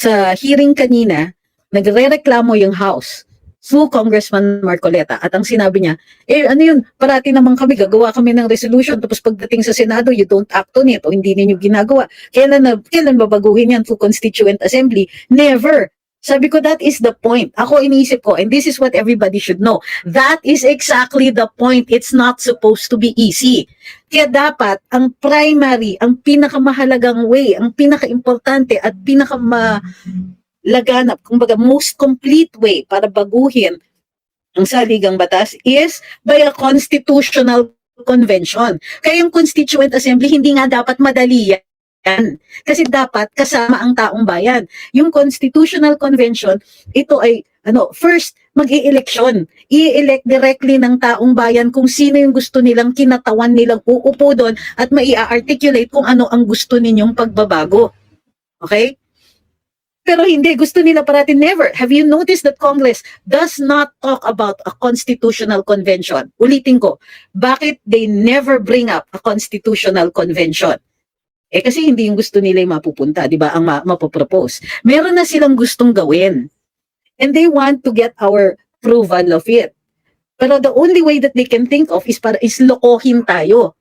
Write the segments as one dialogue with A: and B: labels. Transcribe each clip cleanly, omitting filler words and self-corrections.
A: sa hearing kanina, nagre-reklamo yung House through Congressman Marcoleta. At ang sinabi niya, ano yun, parati naman kami, gagawa kami ng resolution, tapos pagdating sa Senado, you don't act on it, o hindi ninyo ginagawa. Kailan babaguhin yan through Constituent Assembly? Never. Sabi ko, that is the point. Ako iniisip ko, and this is what everybody should know, that is exactly the point. It's not supposed to be easy. Kaya dapat, ang primary, ang pinakamahalagang way, ang pinaka-importante at laganap, kumbaga most complete way para baguhin ang saligang batas is by a constitutional convention. Kaya yung Constituent Assembly hindi nga dapat madali yan. Kasi dapat kasama ang taong bayan. Yung Constitutional Convention, ito ay first mag-i-eleksyon. I-elect directly ng taong bayan kung sino yung gusto nilang kinatawan nilang uupo doon at mai-articulate kung ano ang gusto ninyong pagbabago. Okay? Pero hindi, gusto nila parati never. Have you noticed that Congress does not talk about a constitutional convention? Ulitin ko, bakit they never bring up a constitutional convention? Kasi hindi yung gusto nila yung mapupunta, di ba, ang mapopropose. Meron na silang gustong gawin. And they want to get our approval of it. Pero the only way that they can think of is lokohin tayo.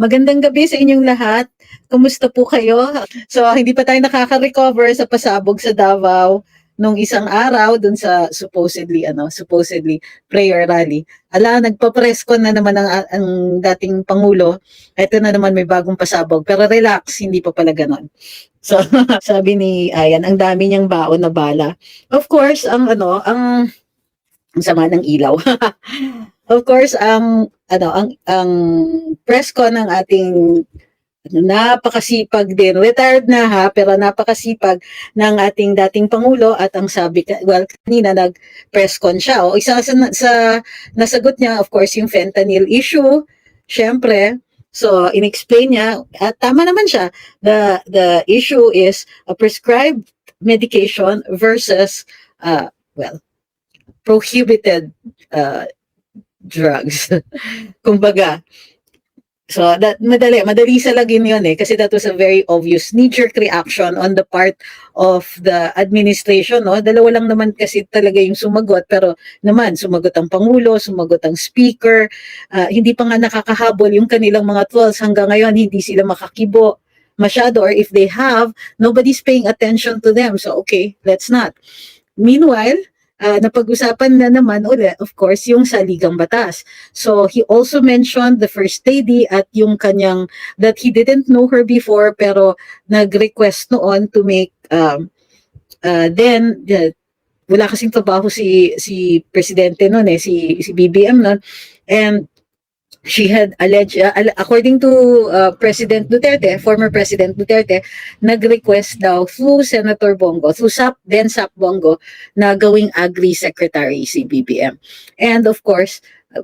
A: Magandang gabi sa inyong lahat. Kumusta po kayo? So, hindi pa tayo nakaka-recover sa pasabog sa Davao nung isang araw dun sa supposedly prayer rally. Nagpa-press con na naman ang dating Pangulo. Ito na naman may bagong pasabog. Pero relax, hindi pa pala ganon. So, sabi ni Ayan, ang dami niyang baon na bala. Of course, ang sama ng ilaw. Of course, ang press con ng ating napakasipag din, retired na pero napakasipag ng ating dating Pangulo at ang sabi, kanina nag-press con siya. Isa sa nasagot niya, of course, yung fentanyl issue, syempre. So, in-explain niya, at tama naman siya, the issue is a prescribed medication versus, prohibited drugs. Kumbaga, so madali sa lagin yun kasi that was a very obvious knee-jerk reaction on the part of the administration, no? Dalawa lang naman kasi talaga yung sumagot, pero naman sumagot ang Pangulo, sumagot ang Speaker, hindi pa nga nakakahabol yung kanilang mga trolls hanggang ngayon, hindi sila makakibo masyado, or if they have, nobody's paying attention to them. So okay, let's not. Meanwhile, napag-usapan na naman ulit, of course, yung saligang batas. So, he also mentioned the First Lady at yung kanyang, that he didn't know her before, pero nag-request noon to make, wala kasing trabaho si Presidente noon si BBM noon, and she had alleged, according to President Duterte, former President Duterte, nag-request daw through Senator Bongo, through SAP Bongo, na gawing Agri-Secretary si BBM. And of course,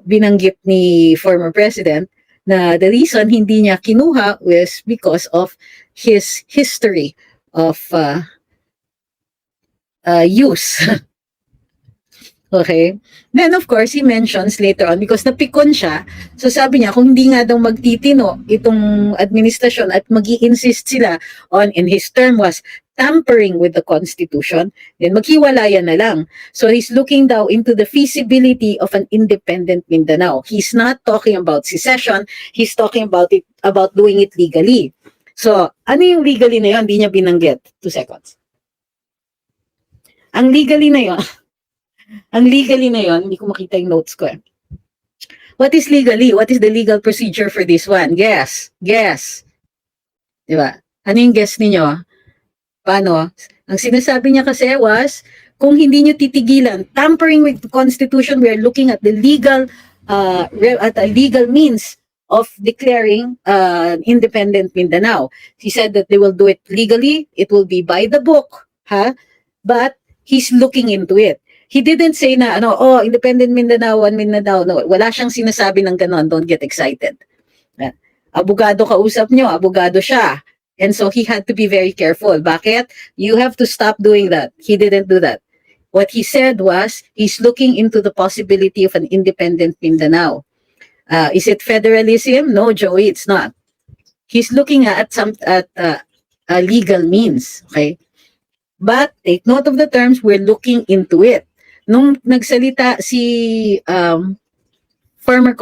A: binanggit ni former President na the reason hindi niya kinuha was because of his history of use. Okay? Then of course, he mentions later on, because napikon siya, so sabi niya, kung hindi nga daw magtitino itong administrasyon at mag-i-insist sila on, in his term was, tampering with the Constitution, then maghiwalayan na lang. So he's looking daw into the feasibility of an independent Mindanao. He's not talking about secession, he's talking about doing it legally. So, ano yung legally na yun? Hindi niya binanggit. 2 seconds. Ang legally na yun, hindi ko makita yung notes ko eh. What is legally? What is the legal procedure for this one? Guess. Diba? Ano yung guess ninyo? Paano? Ang sinasabi niya kasi was, kung hindi nyo titigilan, tampering with the Constitution, we are looking at the legal, at a legal means of declaring independent Mindanao. He said that they will do it legally, it will be by the book, but he's looking into it. He didn't say na, independent Mindanao, one Mindanao. No, wala siyang sinasabi ng ganon. Don't get excited. Abogado kausap nyo, abogado siya. And so he had to be very careful. Bakit? You have to stop doing that. He didn't do that. What he said was, he's looking into the possibility of an independent Mindanao. Is it federalism? No, Joey, it's not. He's looking at legal means. Okay? But take note of the terms, we're looking into it. Nung nagsalita si former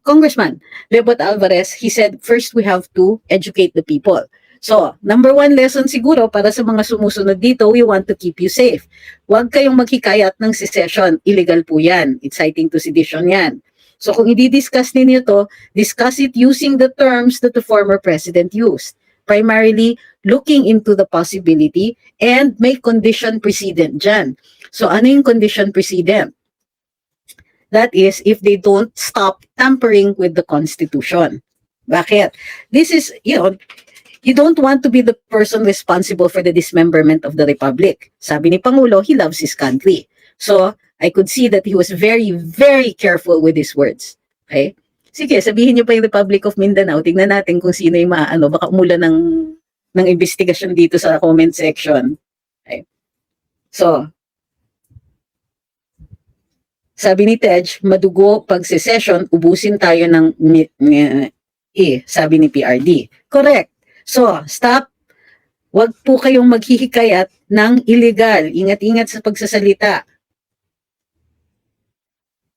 A: Congressman Lebot Alvarez, he said, first we have to educate the people. So, number one lesson siguro para sa mga sumusunod dito, we want to keep you safe. Huwag kayong maghikayat ng secession. Illegal po yan. Inciting to sedition yan. So, kung i-discuss ninyo to, discuss it using the terms that the former president used. Primarily, looking into the possibility and may condition precedent dyan. So, ano yung condition precedent? That is, if they don't stop tampering with the Constitution. Bakit? This is, you don't want to be the person responsible for the dismemberment of the Republic. Sabi ni Pangulo, he loves his country. So, I could see that he was very, very careful with his words. Okay? Sige, sabihin niyo pa yung Republic of Mindanao. Tingnan natin kung sino yung baka umulan ng investigasyon dito sa comment section. Okay? So, sabi ni Tej, madugo pag secession, ubusin tayo ng sabi ni PRD. Correct. So, stop. Huwag po kayong maghihikayat ng illegal. Ingat-ingat sa pagsasalita.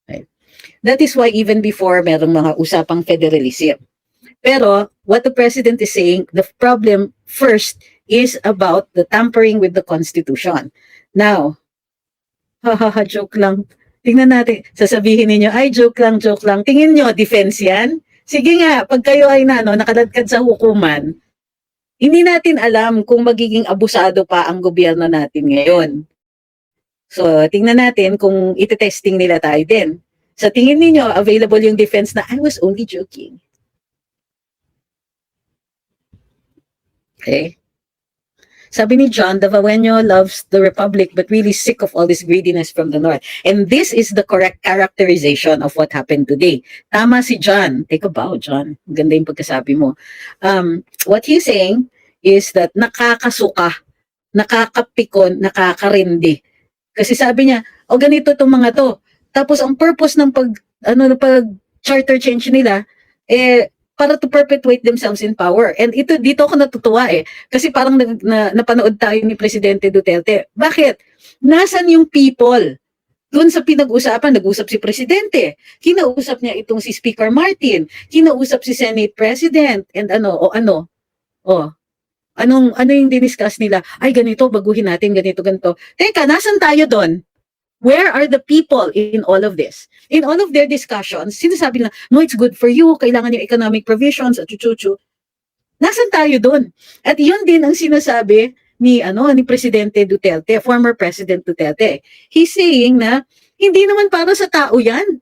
A: Okay. That is why even before merong mga usapang federalism. Pero, what the President is saying, the problem first is about the tampering with the Constitution. Now, joke lang. Tingnan natin, sasabihin niyo, ay joke lang. Tingin niyo, defense yan? Sige nga, pag kayo ay nakaladkad sa hukuman, hindi natin alam kung magiging abusado pa ang gobyerno natin ngayon. So, tingnan natin kung iti-testing nila tayo din. Sa tingin niyo, available yung defense na, I was only joking. Okay? Sabi ni John, Davaoenyo loves the Republic but really sick of all this greediness from the North. And this is the correct characterization of what happened today. Tama si John. Take a bow, John. Ganda yung pagkasabi mo. What he's saying is that nakakasuka, nakakapikon, nakakarindi. Kasi sabi niya, ganito itong mga to. Tapos ang purpose ng pag charter change nila, para to perpetuate themselves in power. And dito ako natutuwa kasi parang napanood tayo ni Presidente Duterte. Bakit? Nasaan yung people? Doon sa pinag-usapan, nag-usap si Presidente. Kinausap niya itong si Speaker Martin. Kinausap si Senate President. And ano yung diniscuss nila? Ay, ganito, baguhin natin, ganito. Teka, nasan tayo doon? Where are the people in all of this? In all of their discussions, sinasabi nila, no, it's good for you, kailangan yung economic provisions, at chuchuchu. Nasaan tayo doon? At yun din ang sinasabi ni Presidente Duterte, former President Duterte. He's saying na, hindi naman para sa tao yan.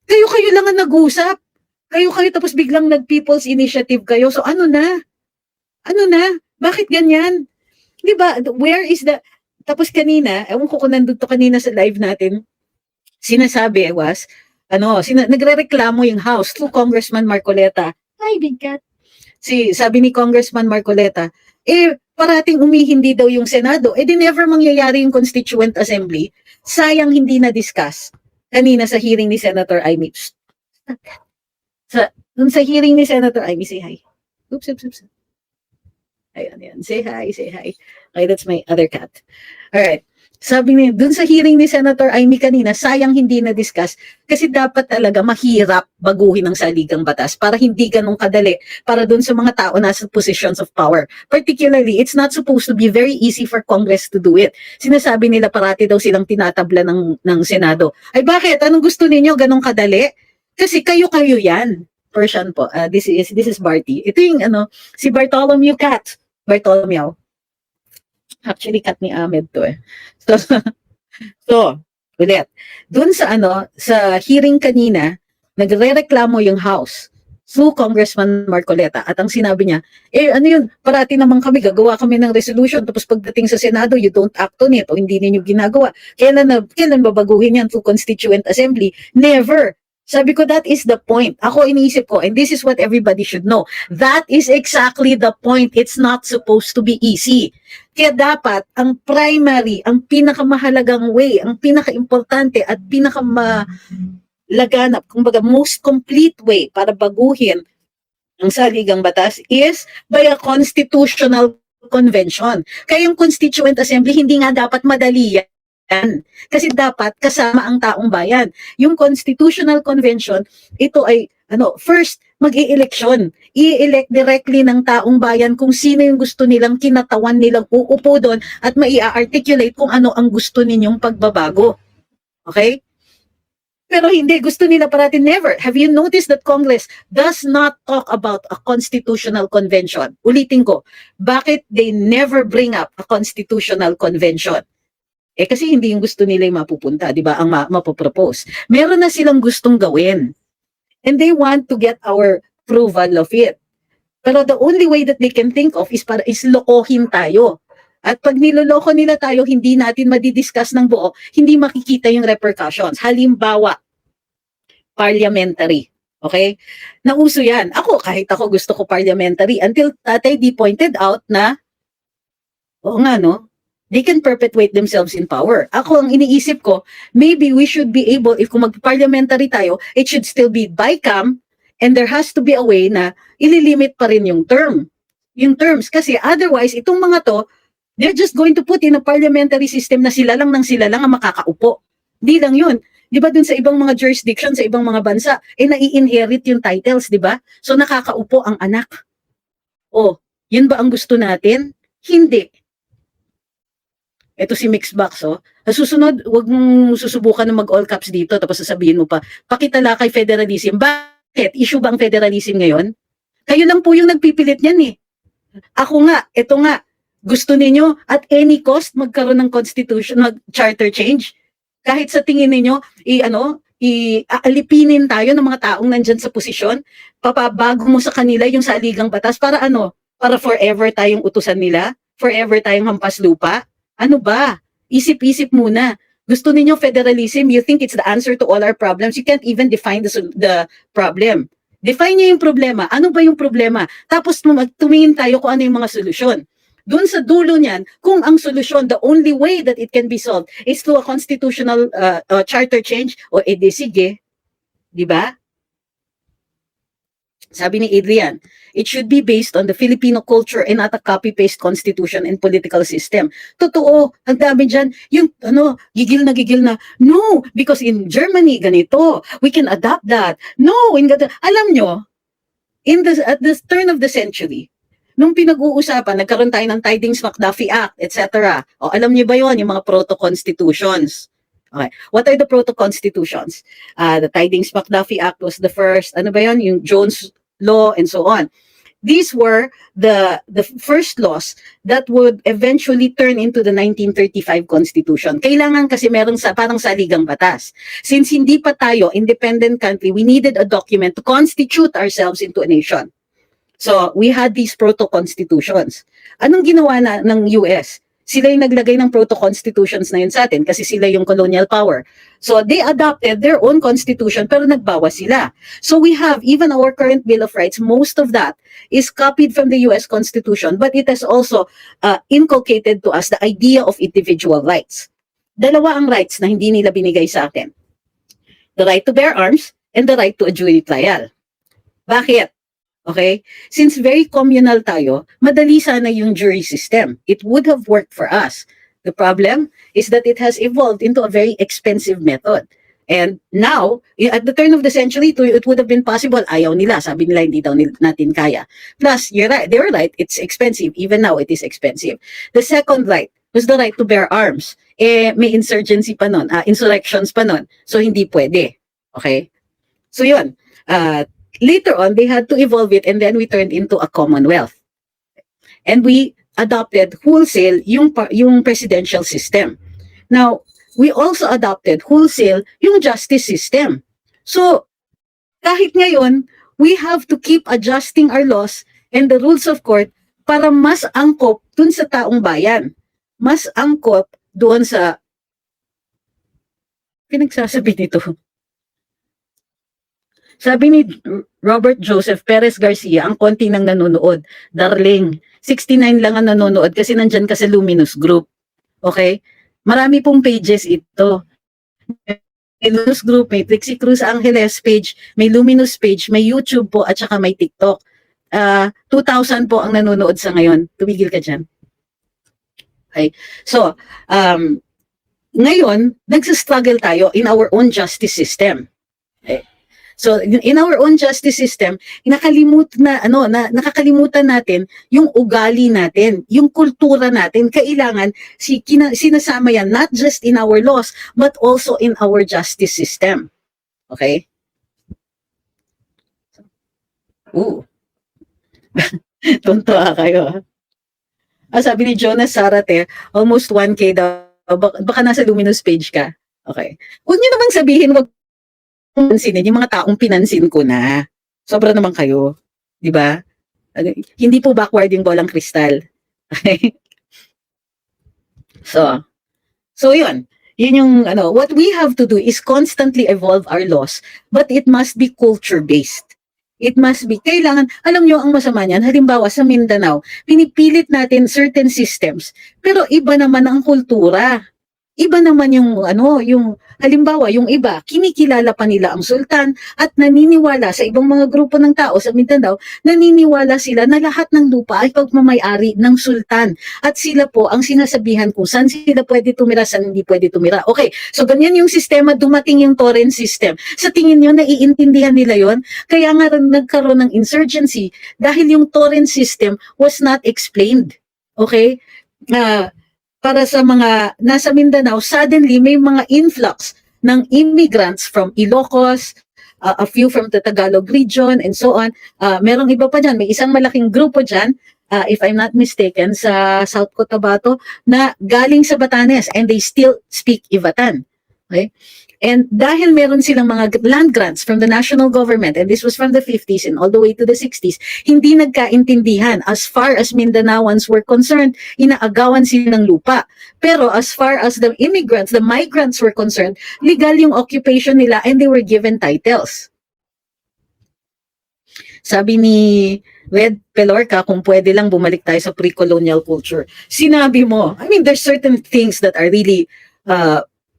A: Kayo lang ang nag-usap. Kayo tapos biglang nag-people's initiative kayo. So ano na? Bakit ganyan? Diba? Where is the... Tapos kanina, ewan ko kung nandun to kanina sa live natin, sinasabi was, nagre-reklamo yung House through Congressman Marcoleta. Ay, bigkat. Sabi ni Congressman Marcoleta, parating umihindi daw yung Senado, di never mangyayari yung Constituent Assembly. Sayang hindi na-discuss kanina sa hearing ni Senator Amy. Dun sa hearing ni Senator Amy, say hi. Oops. Ayan. Say hi. Okay, that's my other cat. Alright. Sabi niya, dun sa hearing ni Senator Amy kanina, sayang hindi na-discuss kasi dapat talaga mahirap baguhin ang saligang batas para hindi ganun kadali para dun sa mga tao nasa positions of power. Particularly, it's not supposed to be very easy for Congress to do it. Sinasabi nila parati daw silang tinatabla ng Senado. Ay bakit? Anong gusto ninyo ganun kadali? Kasi kayo yan. Version po. This is Barty. Ito yung si Bartholomew Cat. Bartholomew. Actually, cat ni Ahmed to So, ulit. Doon sa sa hearing kanina, nagrereklamo yung House through Congressman Marcoleta. At ang sinabi niya, parati naman gagawa kami ng resolution, tapos pagdating sa Senado, you don't act on it, o hindi ninyo ginagawa. Kailan babaguhin yan through Constituent Assembly? Never. Sabi ko, that is the point. Ako iniisip ko, and this is what everybody should know. That is exactly the point. It's not supposed to be easy. Kaya dapat, ang primary, ang pinakamahalagang way, ang pinaka-importante at pinakalaganap, kumbaga most complete way para baguhin ang saligang batas is by a constitutional Convention. Kaya yung Constituent Assembly, hindi nga dapat madali yan. Kasi dapat kasama ang taong bayan. Yung Constitutional Convention, ito ay, first, mag-i-eleksyon. I-elect directly ng taong bayan kung sino yung gusto nilang kinatawan nilang uupo doon at mai-articulate kung ano ang gusto ninyong pagbabago. Okay? Pero hindi, gusto nila parating never. Have you noticed that Congress does not talk about a constitutional convention? Ulitin ko, bakit they never bring up a constitutional convention? Kasi hindi yung gusto nila yung mapupunta, di ba, ang mapopropose. Meron na silang gustong gawin. And they want to get our approval of it. Pero the only way that they can think of is lokohin tayo. At pag niloloko nila tayo, hindi natin madidiscuss ng buo, hindi makikita yung repercussions. Halimbawa, parliamentary. Okay? Nauso yan. Kahit ako gusto ko parliamentary until Tatay D pointed out na, oo nga no, they can perpetuate themselves in power. Ako, ang iniisip ko, maybe we should be able, if kung mag-parliamentary tayo, it should still be bicam, and there has to be a way na ililimit pa rin yung terms. Kasi otherwise, itong mga to, they're just going to put in a parliamentary system na sila lang ang makakaupo. Di lang yun. Di ba dun sa ibang mga jurisdiction, sa ibang mga bansa, nai-inherit yung titles, di ba? So nakakaupo ang anak. Yun ba ang gusto natin? Hindi. Ito si Mixbox, Sa susunod, wag mong susubukan na mag-all caps dito, tapos sasabihin mo pa, pakitala kay federalism. Bakit? Issue ba ang federalism ngayon? Kayo lang po yung nagpipilit niyan Ako nga, ito nga, gusto ninyo at any cost magkaroon ng constitution, charter change? Kahit sa tingin ninyo, aalipinin tayo ng mga taong nandyan sa posisyon, papabago mo sa kanila yung saligang batas para para forever tayong utusan nila? Forever tayong hampas lupa? Ano ba? Isip-isip muna. Gusto ninyo federalism, you think it's the answer to all our problems, you can't even define the problem. Define niyo yung problema. Ano ba yung problema? Tapos tumingin tayo kung ano yung mga solusyon. Doon sa dulo niyan, kung ang solusyon, the only way that it can be solved is through a constitutional charter change, sige, di ba? Sabi ni Adrian, it should be based on the Filipino culture and not a copy-paste constitution and political system. Totoo, ang dami dyan, yung gigil na, no, because in Germany, ganito, we can adopt that. No, alam nyo, at the turn of the century, nung pinag-uusapan, nagkaroon tayo ng Tidings-McDuffie Act, etc. Alam niyo ba yon yung mga proto-constitutions? Okay. What are the proto-constitutions? The Tidings-McDuffie Act was the first, yung Jones Law, and so on. These were the first laws that would eventually turn into the 1935 Constitution. Kailangan kasi merong parang saligang batas. Since hindi pa tayo independent country, we needed a document to constitute ourselves into a nation. So, we had these proto-constitutions. Anong ginawa ng US? Sila yung naglagay ng proto-constitutions na yun sa atin kasi sila yung colonial power. So, they adopted their own constitution pero nagbawas sila. So, we have even our current Bill of Rights, most of that is copied from the US Constitution, but it has also inculcated to us the idea of individual rights. Dalawa ang rights na hindi nila binigay sa atin. The right to bear arms and the right to a jury trial. Bakit? Okay? Since very communal tayo, madali sana yung jury system. It would have worked for us. The problem is that it has evolved into a very expensive method. And now, at the turn of the century, it would have been possible. Ayaw nila. Sabi nila, hindi daw natin kaya. Plus, you're right. They were right. It's expensive. Even now, it is expensive. The second right was the right to bear arms. May insurgency pa nun. Insurrections pa nun. So, hindi pwede. Okay? So, yun. Later on, they had to evolve it and then we turned into a commonwealth. And we adopted wholesale yung presidential system. Now, we also adopted wholesale yung justice system. So, kahit ngayon, we have to keep adjusting our laws and the rules of court para mas angkop dun sa taong bayan. Mas angkop doon sa pinagsasabi nito. Sabi ni Robert Joseph Perez Garcia, ang konti nang nanonood. Darling, 69 lang ang nanonood kasi nandyan ka sa Luminous Group. Okay? Marami pong pages ito. May Luminous Group, may Trixie Cruz Angeles page, may Luminous page, may YouTube po at saka may TikTok. 2,000 po ang nanonood sa ngayon. Tumigil ka dyan. Okay? So, ngayon, nagsistruggle tayo in our own justice system. Okay? So in our own justice system, nakakalimutan natin yung ugali natin, yung kultura natin. Kailangan sinasama yan not just in our laws but also in our justice system. Okay? Tuntua kayo. Sabi ni Jonas Sarate, almost 1K daw. Baka nasa Luminous page ka. Okay. Huwag niyo naman sabihin, wag pansinin yung mga taong pinansin ko na. Sobra naman kayo. Di ba? Hindi po backward yung bolang kristal. Okay? So yun. Yun yung, what we have to do is constantly evolve our laws, but it must be culture-based. It must be, kailangan, alam nyo ang masama niyan, halimbawa sa Mindanao, pinipilit natin certain systems, pero iba naman ang kultura. Iba naman yung halimbawa, yung iba, kinikilala pa nila ang sultan at naniniwala sa ibang mga grupo ng tao sa Mindanao, naniniwala sila na lahat ng lupa ay pagmamay-ari ng sultan. At sila po ang sinasabihan kung saan sila pwede tumira, saan hindi pwede tumira. Okay, so ganyan yung sistema, dumating yung torrent system. Sa tingin nyo, naiintindihan nila yon? Kaya nga nagkaroon ng insurgency dahil yung torrent system was not explained. Okay? Para sa mga nasa Mindanao, suddenly may mga influx ng immigrants from Ilocos, a few from the Tagalog region, and so on. Merong iba pa dyan, may isang malaking grupo dyan, if I'm not mistaken, sa South Cotabato, na galing sa Batanes, and they still speak Ivatan. Okay? And dahil meron silang mga land grants from the national government, and this was from the 50s and all the way to the 60s, hindi nagkaintindihan. As far as Mindanaoans were concerned, inaagawan sila ng lupa. Pero as far as the immigrants, the migrants were concerned, legal yung occupation nila and they were given titles. Sabi ni Red Pelorca, kung pwede lang bumalik tayo sa pre-colonial culture. Sinabi mo, I mean, there's certain things that are really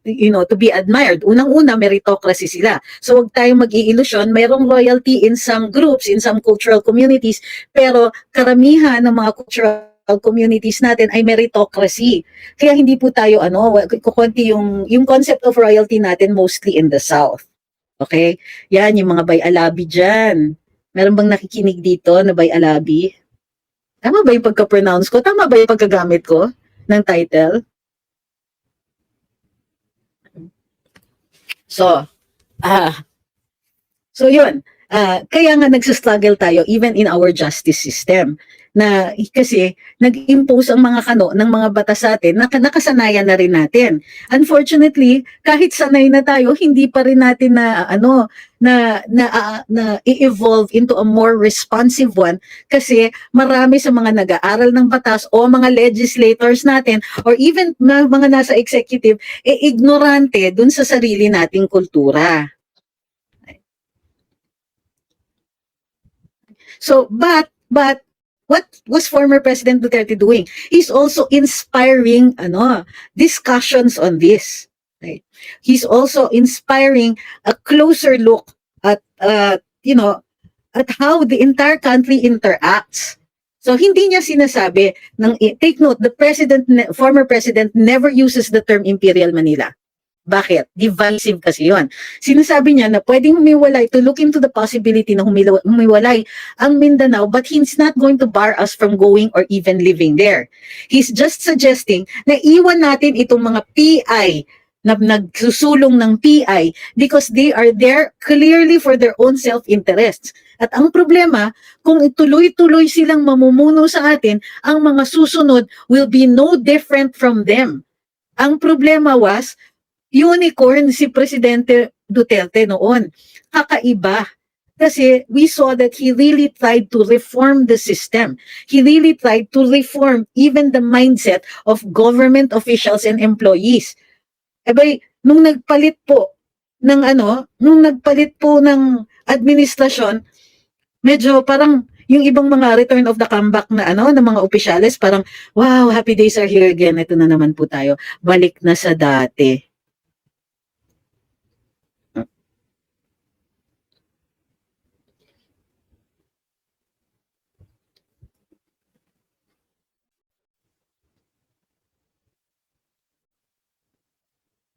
A: to be admired. Unang-una, meritocracy sila. So wag tayong mag-iilusyon, mayroong loyalty in some groups, in some cultural communities, pero karamihan ng mga cultural communities natin ay meritocracy. Kaya hindi po tayo, kukunti yung concept of royalty natin mostly in the South. Okay? Yan, yung mga Bay-Alabi dyan. Meron bang nakikinig dito na Bay-Alabi? Tama ba yung pagka-pronounce ko? Tama ba yung pagkagamit ko ng title? So yun. Kaya nga nagsistruggle tayo even in our justice system na kasi nag-impose ang mga ng mga batas sa atin na nakasanayan na rin natin. Unfortunately, kahit sanay na tayo, hindi pa rin natin na i-evolve into a more responsive one kasi marami sa mga nag-aaral ng batas o mga legislators natin or even mga nasa executive ignorante dun sa sarili nating kultura. So, but what was former President Duterte doing? He's also inspiring discussions on this. Right? He's also inspiring a closer look at at how the entire country interacts. So hindi niya sinasabi take note, former president never uses the term Imperial Manila. Bakit? Divisive kasi yon. Sinasabi niya na pwedeng humiwalay to look into the possibility na humiwalay ang Mindanao but he's not going to bar us from going or even living there. He's just suggesting na iwan natin itong mga PI na nagsusulong ng PI because they are there clearly for their own self-interests. At ang problema, kung ituloy-tuloy silang mamumuno sa atin, ang mga susunod will be no different from them. Ang problema was, unicorn si Presidente Duterte noon. Kakaiba. Kasi we saw that he really tried to reform the system. He really tried to reform even the mindset of government officials and employees. Nung nagpalit po ng administrasyon, medyo parang yung ibang mga return of the comeback na ng mga opisyales, parang, wow, happy days are here again. Ito na naman po tayo. Balik na sa dati.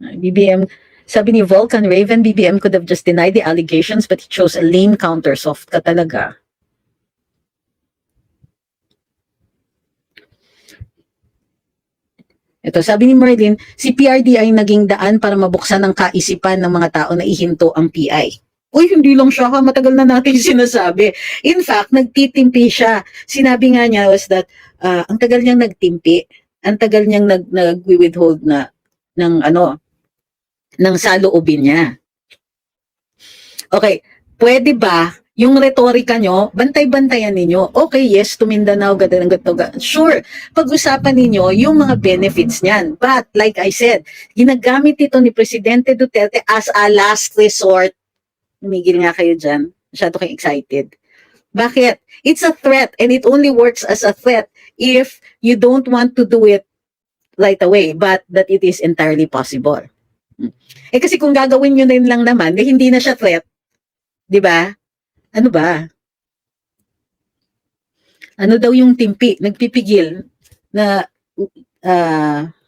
A: BBM, sabi ni Volcan Raven, BBM could have just denied the allegations but he chose a lame counter. Soft ka talaga. Ito, sabi ni Merlin, si PRD ay naging daan para mabuksan ang kaisipan ng mga tao na ihinto ang PI. Uy, hindi lang siya, matagal na natin sinasabi. In fact, nagtitimpi siya. Sinabi nga niya was that ang tagal niyang nagtimpi, ang tagal niyang nag-withhold na ng ng saloobin niya. Okay, pwede ba yung retorika nyo, bantay-bantayan ninyo. Okay, yes, to Mindanao, ganun. Sure, pag-usapan ninyo yung mga benefits niyan. But, like I said, ginagamit ito ni Presidente Duterte as a last resort. Umigil nga kayo dyan. Masyado kayong excited. Bakit? It's a threat and it only works as a threat if you don't want to do it right away, but that it is entirely possible. Eh kasi kung gagawin nyo din lang naman, eh, hindi na siya threat. Di ba? Ano ba? Ano daw yung timpi? Nagpipigil na,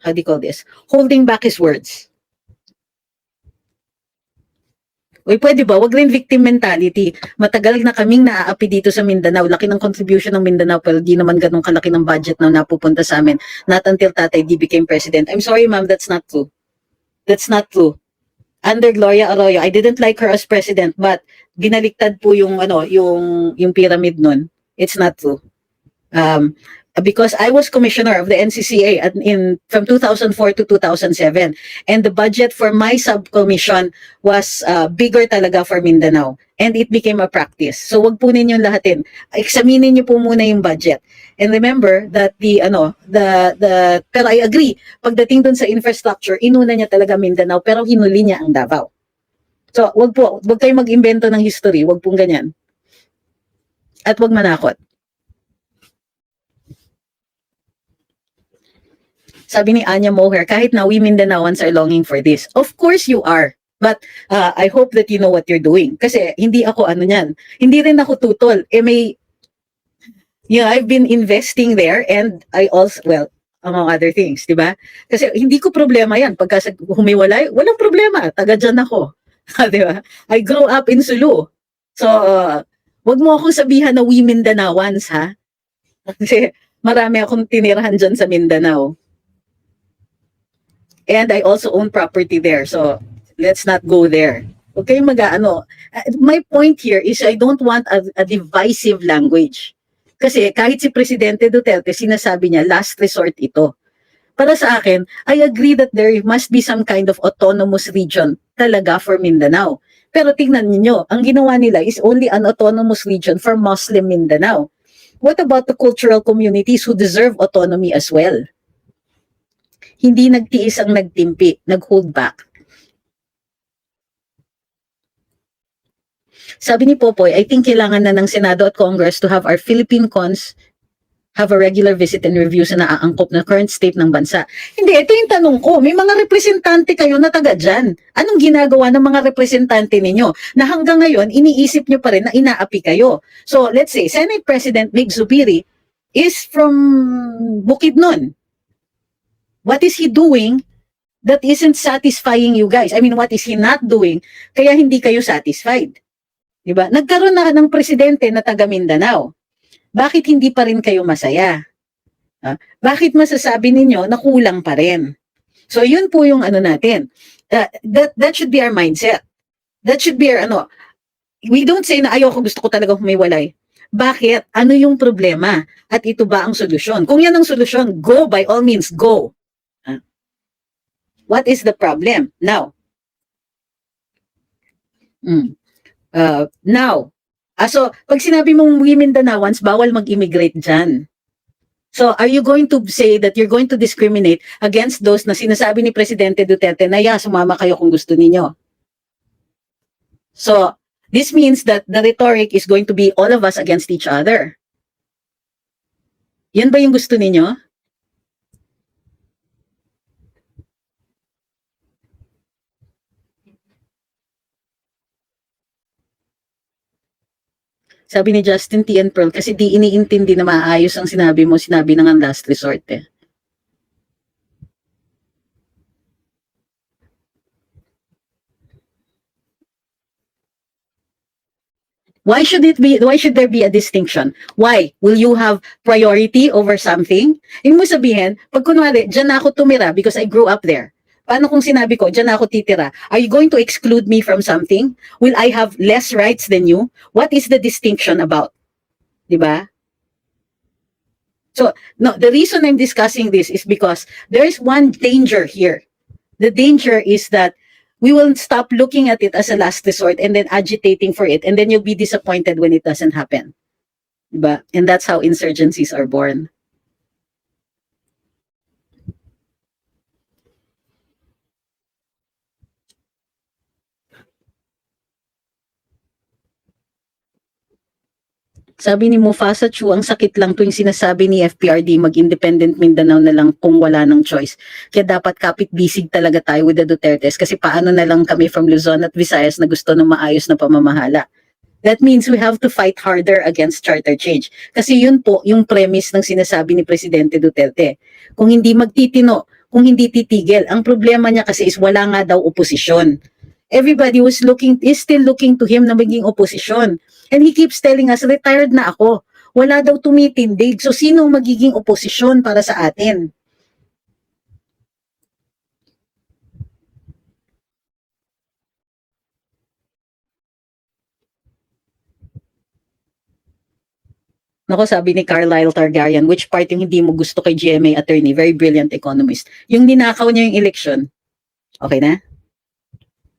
A: how do you call this? Holding back his words. Uy, pwede ba? Wag rin victim mentality. Matagal na kaming naaapi dito sa Mindanao. Laki ng contribution ng Mindanao, pero di naman ganun kalaki ng budget na napupunta sa amin. Not until Tatay D became president. I'm sorry, ma'am, that's not true. That's not true. Under Gloria Arroyo, I didn't like her as president, but binaliktad po yung yung pyramid nun. It's not true. Because I was commissioner of the NCCA from 2004 to 2007, and the budget for my subcommission was bigger talaga for Mindanao, and it became a practice. So wag po ninyong lahatin. Examinin niyo po muna yung budget. And remember that pero I agree, pagdating dun sa infrastructure, inuna niya talaga Mindanao, pero hinuli niya ang Davao. So wag kayong mag-imbento ng history, wag pong ganyan. At wag manakot. Sabi ni Anya Moher, kahit na we Mindanaoans are longing for this. Of course you are. But I hope that you know what you're doing. Kasi hindi ako niyan. Hindi rin ako tutol. I've been investing there and I also, well, among other things, di ba? Kasi hindi ko problema yan. Pagka humiwalay, walang problema. Taga dyan ako. Di ba? I grew up in Sulu. So, wag mo akong sabihan na we Mindanaoans, ha? Kasi marami akong tinirahan dyan sa Mindanao. And I also own property there. So, let's not go there. Okay, my point here is I don't want a divisive language. Kasi kahit si Presidente Duterte, sinasabi niya, last resort ito. Para sa akin, I agree that there must be some kind of autonomous region talaga for Mindanao. Pero tingnan niyo, ang ginawa nila is only an autonomous region for Muslim Mindanao. What about the cultural communities who deserve autonomy as well? Hindi nagtiis ang nagtimpi, nag-hold back. Sabi ni Popoy, I think kailangan na ng Senado at Congress to have our Philippine cons have a regular visit and review sa naaangkop na current state ng bansa. Hindi, ito yung tanong ko. May mga representante kayo na taga dyan. Anong ginagawa ng mga representante ninyo na hanggang ngayon iniisip nyo pa rin na inaapi kayo? So, let's say, Senate President Mig Zubiri is from Bukidnon. What is he doing that isn't satisfying you guys? I mean, what is he not doing kaya hindi kayo satisfied? Diba? Nagkaroon na ng presidente na taga Mindanao. Bakit hindi pa rin kayo masaya? Bakit masasabi ninyo na kulang pa rin? So, yun po yung natin. That should be our mindset. That should be our we don't say na ayoko, gusto ko talaga humiwalay. Bakit? Ano yung problema? At ito ba ang solusyon? Kung yan ang solusyon, go, by all means, go. What is the problem? Now, so pag sinabi mong women Mindanaoans, bawal mag-immigrate dyan. So, are you going to say that you're going to discriminate against those na sinasabi ni Presidente Duterte na sumama kayo kung gusto ninyo? So, this means that the rhetoric is going to be all of us against each other. Yan ba yung gusto ninyo? Sabi ni Justin T. and Pearl, kasi di iniintindi na maayos ang sinabi mo, sinabi na nga last resort eh. Why should there be a distinction? Why? Will you have priority over something? Yung mo sabihin, pag kunwari, dyan na ako tumira because I grew up there. Paano kung sinabi ko, dyan na ako titira? Are you going to exclude me from something? Will I have less rights than you? What is the distinction about? Diba? So, no, the reason I'm discussing this is because there is one danger here. The danger is that we will stop looking at it as a last resort and then agitating for it, and then you'll be disappointed when it doesn't happen. Diba? And that's how insurgencies are born. Sabi ni Mufasa Chu, ang sakit lang tuwing sinasabi ni FPRD mag-independent Mindanao na lang kung wala ng choice. Kaya dapat kapit-bisig talaga tayo with the Dutertes kasi paano na lang kami from Luzon at Visayas na gusto ng maayos na pamamahala. That means we have to fight harder against charter change. Kasi yun po yung premise ng sinasabi ni Presidente Duterte. Kung hindi magtitino, kung hindi titigil, ang problema niya kasi is wala nga daw oposisyon. Everybody is still looking to him na maging oposisyon. And he keeps telling us, retired na ako. Wala daw tumitindig. So sino magiging oposisyon para sa atin? Nako, sabi ni Carlyle Targaryen, which part yung hindi mo gusto kay GMA attorney? Very brilliant economist. Yung ninakaw niya yung election. Okay na?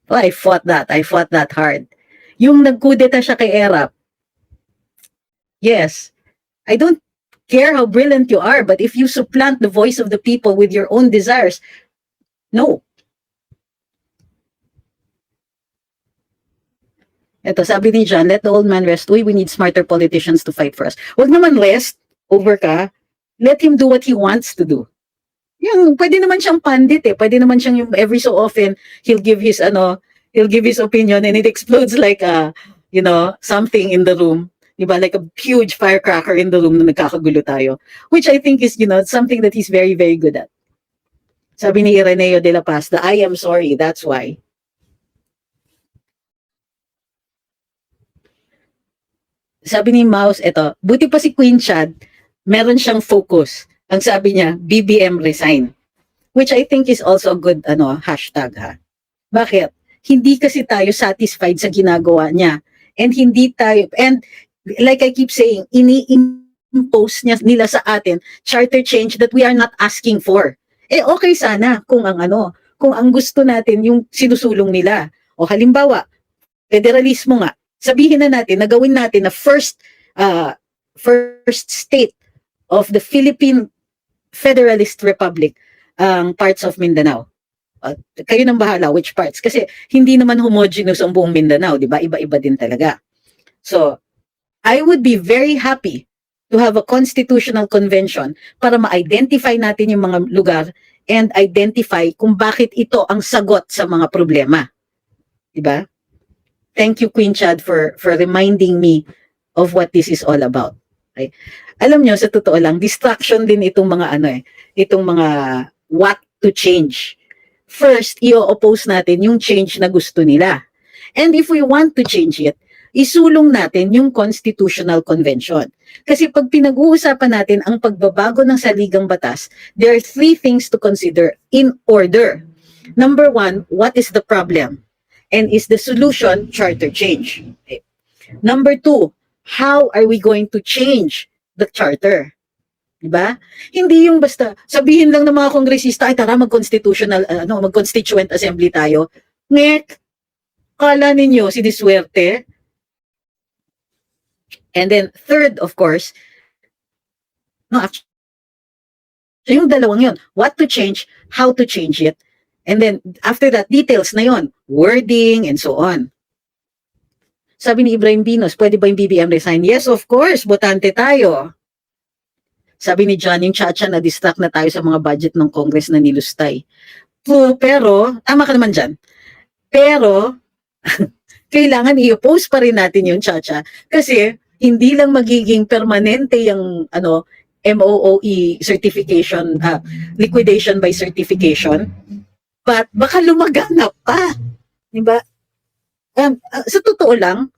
A: Oh, I fought that hard. Yung nagkudeta siya kay ERAP. Yes. I don't care how brilliant you are, but if you supplant the voice of the people with your own desires, no. Ito, sabi ni John, let the old man rest. Uy, we need smarter politicians to fight for us. Huwag naman rest over ka. Let him do what he wants to do. Yung, pwede naman siyang pandit eh. Pwede naman siyang yung every so often, he'll give his opinion and it explodes like something in the room. Diba? Like a huge firecracker in the room na nagkakagulo tayo. Which I think is, something that he's very, very good at. Sabi ni Ireneo de la Paz, I am sorry, that's why. Sabi ni Mouse, eto, buti pa si Queen Chad, meron siyang focus. Ang sabi niya, BBM resign. Which I think is also a good hashtag ha. Bakit? Hindi kasi tayo satisfied sa ginagawa niya. And like I keep saying, ini-impose nila sa atin charter change that we are not asking for. Eh okay sana kung ang gusto natin yung sinusulong nila. O halimbawa, federalismo nga. Sabihin na natin, gawin natin na first state of the Philippine Federalist Republic ang parts of Mindanao. Kayo nang bahala which parts. Kasi hindi naman homogeneous ang buong Mindanao, di ba? Iba-iba din talaga. So, I would be very happy to have a constitutional convention para ma-identify natin yung mga lugar and identify kung bakit ito ang sagot sa mga problema. Di ba? Thank you, Queen Chad, for reminding me of what this is all about. Okay? Alam nyo, sa totoo lang, distraction din itong mga itong mga what to change. First, i-oppose natin yung change na gusto nila. And if we want to change it, isulong natin yung Constitutional Convention. Kasi pag pinag-uusapan natin ang pagbabago ng saligang batas, there are 3 things to consider in order. Number 1, what is the problem? And is the solution charter change? Okay. Number 2, how are we going to change the charter? Diba? Hindi yung basta sabihin lang ng mga kongresista, ay tara mag-constituent assembly tayo. Ngek, kala ninyo si Disuerte? And then third, of course, yung dalawang yun, what to change, how to change it, and then after that, details na yun, wording, and so on. Sabi ni Ibrahim Binos, pwede ba yung BBM resign? Yes, of course, botante tayo. Sabi ni John, yung Chacha na distract na tayo sa mga budget ng Congress na nilustay. Pero, tama ka naman dyan. Pero, kailangan i-oppose pa rin natin yung Chacha kasi hindi lang magiging permanente yung MOOE certification, liquidation by certification, but baka lumaganap pa. Diba? Sa totoo lang,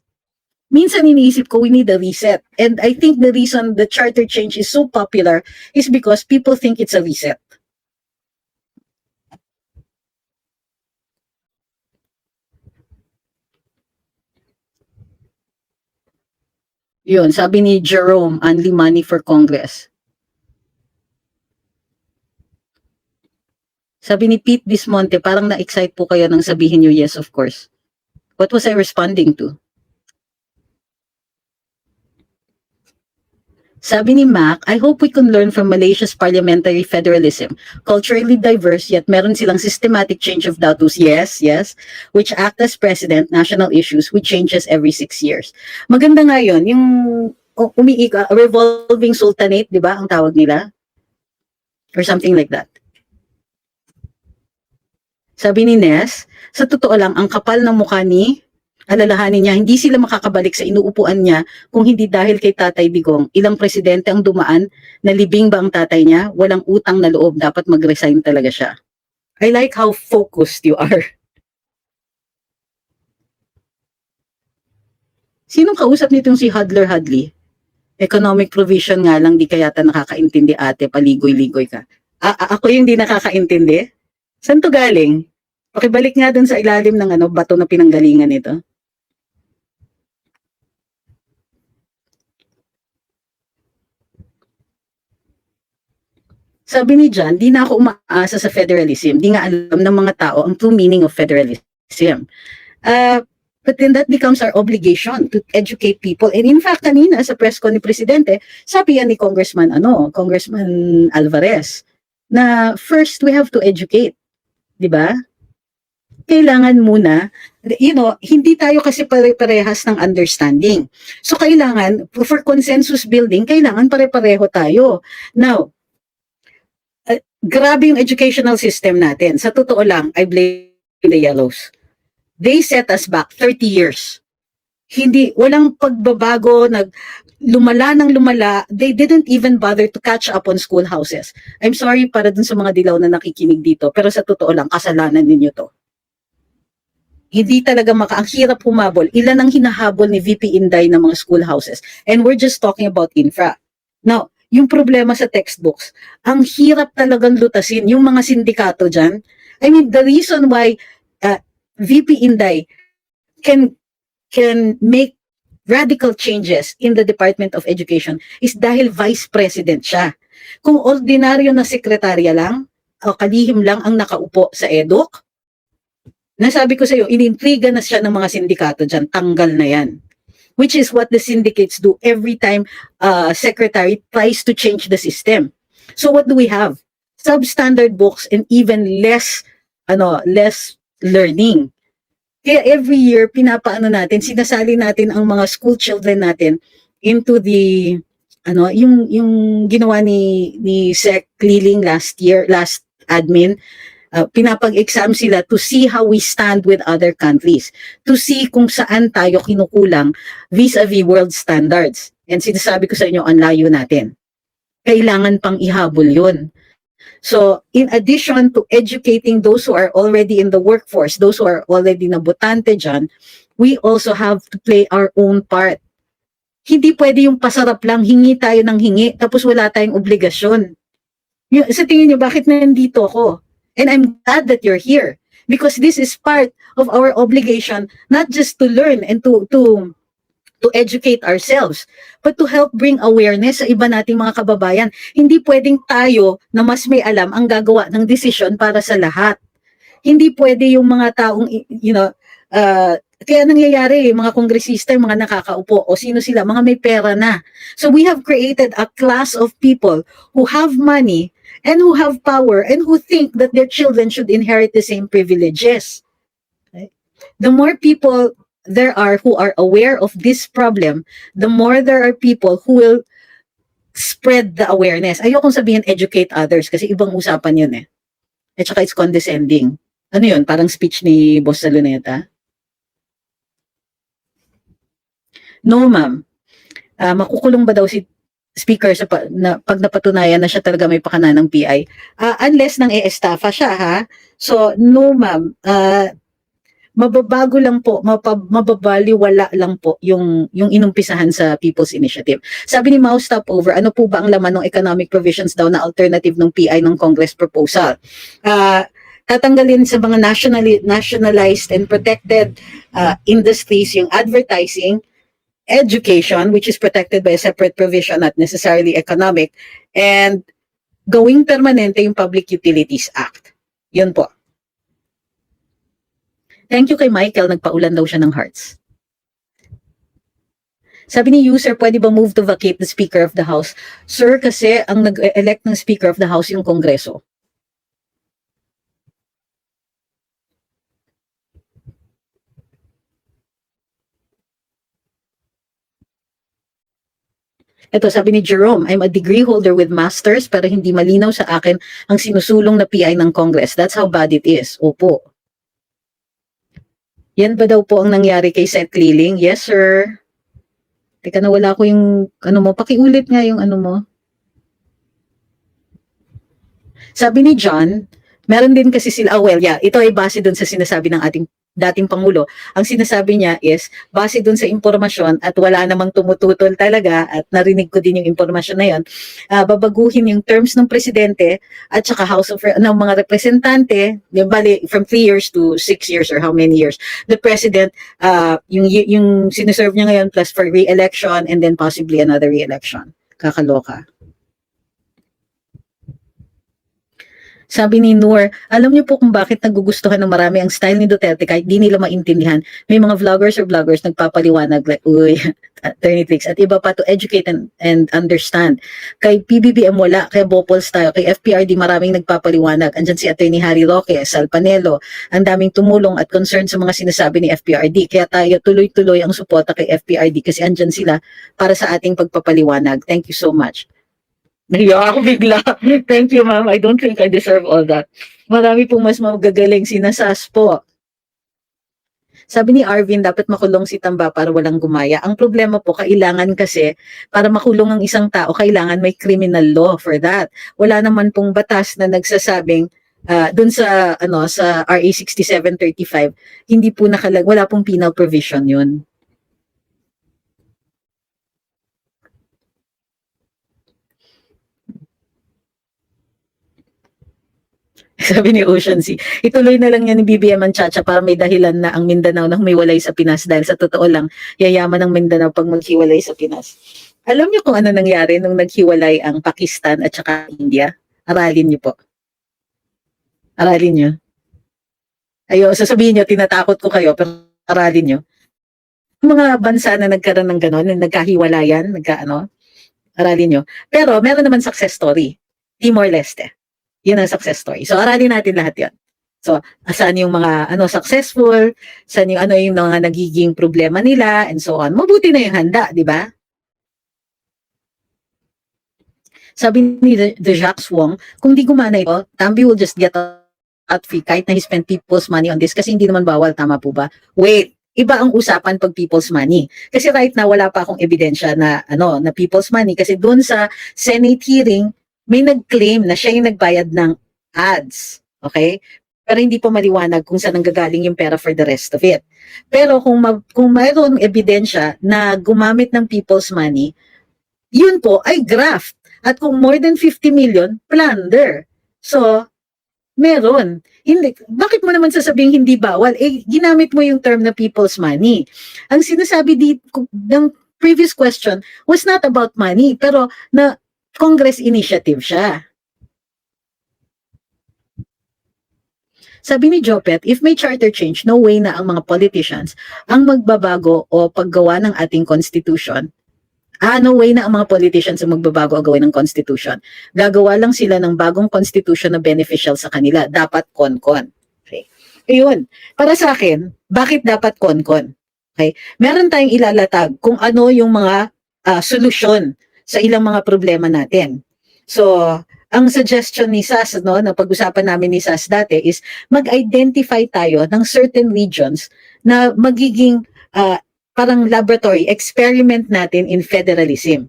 A: minsan iniisip ko, we need a reset. And I think the reason the charter change is so popular is because people think it's a reset. Yun, sabi ni Jerome, only money for Congress. Sabi ni Pete Dismonte, parang na-excite po kayo nang sabihin nyo, yes, of course. What was I responding to? Sabi ni Mac, I hope we can learn from Malaysia's parliamentary federalism. Culturally diverse, yet meron silang systematic change of datus. Yes, yes. Which act as president, national issues, which changes every 6 years. Maganda nga yun, yung revolving sultanate, di ba, ang tawag nila? Or something like that. Sabi ni Ness, sa totoo lang, ang kapal ng mukha ni, alalahanin niya, hindi sila makakabalik sa inuupuan niya kung hindi dahil kay Tatay Digong. Ilang presidente ang dumaan, nalibing ba ang tatay niya? Walang utang na loob, dapat mag-resign talaga siya. I like how focused you are. Sinong kausap nitong si Hudler Hadley? Economic provision nga lang, di kayata nakakaintindi ate, paligoy-ligoy ka. Ako yung di nakakaintindi? Saan to galing? Pakibalik nga dun sa ilalim ng bato na pinanggalingan nito. Sabi ni John, di na ako umaasa sa federalism. Di nga alam ng mga tao ang true meaning of federalism. But then that becomes our obligation to educate people. And in fact, kanina sa press con ni Presidente, sabi yan ni Congressman Alvarez, na first we have to educate. Diba? Kailangan muna, hindi tayo kasi pare-parehas ng understanding. So kailangan, for consensus building, kailangan pare-pareho tayo. Now, grabe yung educational system natin. Sa totoo lang, I blame the yellows. They set us back 30 years. Walang pagbabago, lumala ng lumala, they didn't even bother to catch up on schoolhouses. I'm sorry para dun sa mga dilaw na nakikinig dito, pero sa totoo lang, kasalanan ninyo to. Hindi talaga ang hirap humabol. Ilan ang hinahabol ni VP Inday ng mga schoolhouses? And we're just talking about infra. Now, yung problema sa textbooks, ang hirap talagang lutasin. Yung mga sindikato dyan, I mean, the reason why VP Inday can make radical changes in the Department of Education is dahil Vice President siya. Kung ordinaryo na sekretarya lang, o kalihim lang ang nakaupo sa EDUC, nasabi ko sa iyo, inintriga na siya ng mga sindikato dyan, tanggal na yan. Which is what the syndicates do every time secretary tries to change the system. So what do we have? Substandard books and even less learning. Kaya every year, sinasali natin ang mga school children natin into the, yung ginawa ni Sec Liling last admin, pinapag-exam sila to see how we stand with other countries, to see kung saan tayo kinukulang vis-a-vis world standards. And sinasabi ko sa inyo, ang layo natin. Kailangan pang ihabol yun. So, in addition to educating those who are already in the workforce, those who are already nabotante dyan, we also have to play our own part. Hindi pwede yung pasarap lang, hingi tayo ng hingi, tapos wala tayong obligasyon. Sa tingin nyo, bakit nandito ako? And I'm glad that you're here. Because this is part of our obligation, not just to learn and to educate ourselves, but to help bring awareness sa iba nating mga kababayan. Hindi pwedeng tayo na mas may alam ang gagawa ng desisyon para sa lahat. Hindi pwede yung mga taong, kaya nangyayari, mga kongresista, mga nakakaupo, o sino sila, mga may pera na. So we have created a class of people who have money and who have power and who think that their children should inherit the same privileges. Okay? The more people there are who are aware of this problem, the more there are people who will spread the awareness. Ayokong sabihin educate others kasi ibang usapan yun eh. At saka it's condescending. Ano yun? Parang speech ni Boss Saluneta? No, ma'am. Makukulong ba daw si speaker pag napatunayan na siya talaga may pakana ng PI? Unless nang e-estafa siya, ha? So, no, ma'am. mababago lang po, mababaliwala lang po yung inumpisahan sa People's Initiative. Sabi ni Mau Stopover, ano po ba ang laman ng economic provisions daw na alternative ng PI ng Congress proposal? Tatanggalin sa mga nationalized and protected industries yung advertising, education, which is protected by a separate provision, not necessarily economic, and gawing permanente yung Public Utilities Act. Yun po. Thank you kay Michael, nagpaulan daw siya ng hearts. Sabi ni user, pwede ba move to vacate the Speaker of the House? Sir, kasi ang nag-elect ng Speaker of the House yung Kongreso. Ito, sabi ni Jerome, I'm a degree holder with masters pero hindi malinaw sa akin ang sinusulong na PI ng Congress. That's how bad it is. Opo. Yan ba daw po ang nangyari kay Seth Liling? Yes, sir. Teka, nawala ko yung ano mo. Pakiulit nga yung ano mo. Sabi ni John, meron din kasi sila, well, yeah, ito ay base dun sa sinasabi ng ating dating Pangulo. Ang sinasabi niya is, base dun sa impormasyon at wala namang tumututol talaga at narinig ko din yung impormasyon na yun, babaguhin yung terms ng presidente at saka House of ng mga representante, bali, from 3 years to 6 years or how many years. The president, yung siniserve niya ngayon plus for re-election and then possibly another re-election. Kakaloka. Sabi ni Noor, alam niyo po kung bakit nagugustuhan ng marami ang style ni Duterte kahit di nila maintindihan. May mga vloggers or bloggers nagpapaliwanag like, uy, Attorney Tricks, at iba pa to educate and understand. Kay PBBM wala, kay Bopols tayo, kay FPRD maraming nagpapaliwanag. Andyan si Attorney Harry Roque, Sal Panelo, ang daming tumulong at concern sa mga sinasabi ni FPRD. Kaya tayo tuloy-tuloy ang suporta kay FPRD kasi andyan sila para sa ating pagpapaliwanag. Thank you so much. Nahiya ako bigla. Thank you, ma'am. I don't think I deserve all that. Marami pong mas magagaling sinasas po. Sabi ni Arvin, dapat makulong si Tamba para walang gumaya. Ang problema po, kailangan kasi, para makulong ang isang tao, kailangan may criminal law for that. Wala naman pong batas na nagsasabing, dun sa, sa RA 6735, hindi po wala pong penal provision yun. Sabi ni Ocean C, ituloy na lang yan ni BBM ang Chacha para may dahilan na ang Mindanao na humiwalay sa Pinas dahil sa totoo lang, yayaman ng Mindanao pag maghiwalay sa Pinas. Alam niyo kung ano nangyari nung naghiwalay ang Pakistan at saka India? Aralin niyo po. Aralin niyo. Ayo, sasabihin niyo, tinatakot ko kayo, pero aralin niyo. Mga bansa na nagkaroon ng gano'n, nagkahiwalayan, aralin niyo. Pero meron naman success story. Timor-Leste. Yun ang success story. So, aralin natin lahat yun. So, saan yung mga successful, saan yung yung mga nagiging problema nila, and so on. Mabuti na yung handa, di ba? Sabi ni The Jacques Wong, kung di gumana ito, Tambi will just get out free kahit na he spent people's money on this kasi hindi naman bawal, tama po ba? Wait, iba ang usapan pag people's money. Kasi right now, wala pa akong ebidensya na, na people's money. Kasi doon sa Senate hearing, may nag-claim na siya yung nagbayad ng ads. Okay? Pero hindi pa maliwanag kung saan nanggagaling yung pera for the rest of it. Pero kung mayroong ebidensya na gumamit ng people's money, yun po ay graft. At kung more than 50 million, plunder. So, meron. Hindi, bakit mo naman sasabing hindi bawal? Ginamit mo yung term na people's money. Ang sinasabi dito ng previous question was not about money, pero na Congress initiative siya. Sabi ni Jopet, if may charter change, no way na ang mga politicians ang magbabago o paggawa ng ating constitution. No way na ang mga politicians ang magbabago o gawin ng constitution. Gagawa lang sila ng bagong constitution na beneficial sa kanila. Dapat kon-kon. Okay. Ayun. Para sa akin, bakit dapat kon-kon? Okay. Meron tayong ilalatag kung ano yung mga solusyon sa ilang mga problema natin. So, ang suggestion ni SAS, na pag-usapan namin ni SAS dati is mag-identify tayo ng certain regions na magiging parang laboratory experiment natin in federalism.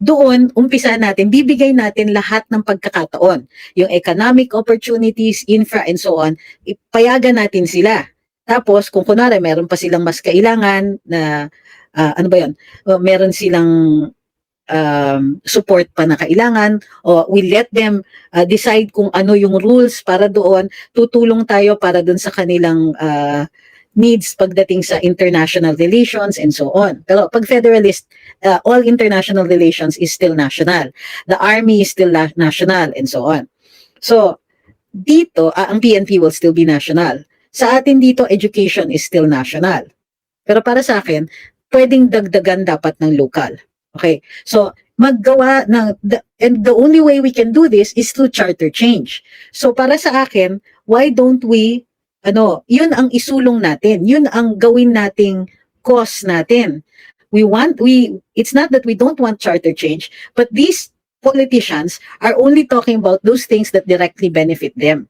A: Doon, umpisa natin, bibigay natin lahat ng pagkakataon. Yung economic opportunities, infra, and so on, ipayagan natin sila. Tapos, kung kunwari, meron pa silang mas kailangan na, ano ba yun, meron silang support pa na kailangan, o we let them decide kung ano yung rules para doon, tutulong tayo para doon sa kanilang needs pagdating sa international relations and so on. Pero pag federalist, all international relations is still national. The army is still national and so on. So, dito, ang PNP will still be national. Sa atin dito, education is still national. Pero para sa akin, pwedeng dagdagan dapat ng local. Okay? So, maggawa ng, and the only way we can do this is through charter change. So, para sa akin, why don't we, yun ang isulong natin. Yun ang gawin nating cause natin. It's not that we don't want charter change, but these politicians are only talking about those things that directly benefit them.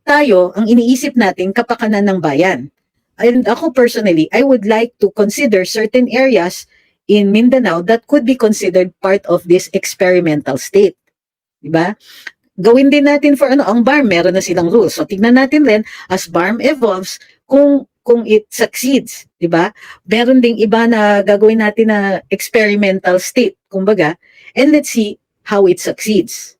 A: Tayo, ang iniisip natin, kapakanan ng bayan. And ako personally, I would like to consider certain areas in Mindanao that could be considered part of this experimental state. Diba? Gawin din natin for ang BARM, meron na silang rules. So tignan natin rin, as BARM evolves, kung it succeeds, diba? Meron ding iba na gagawin natin na experimental state, kumbaga, and let's see how it succeeds.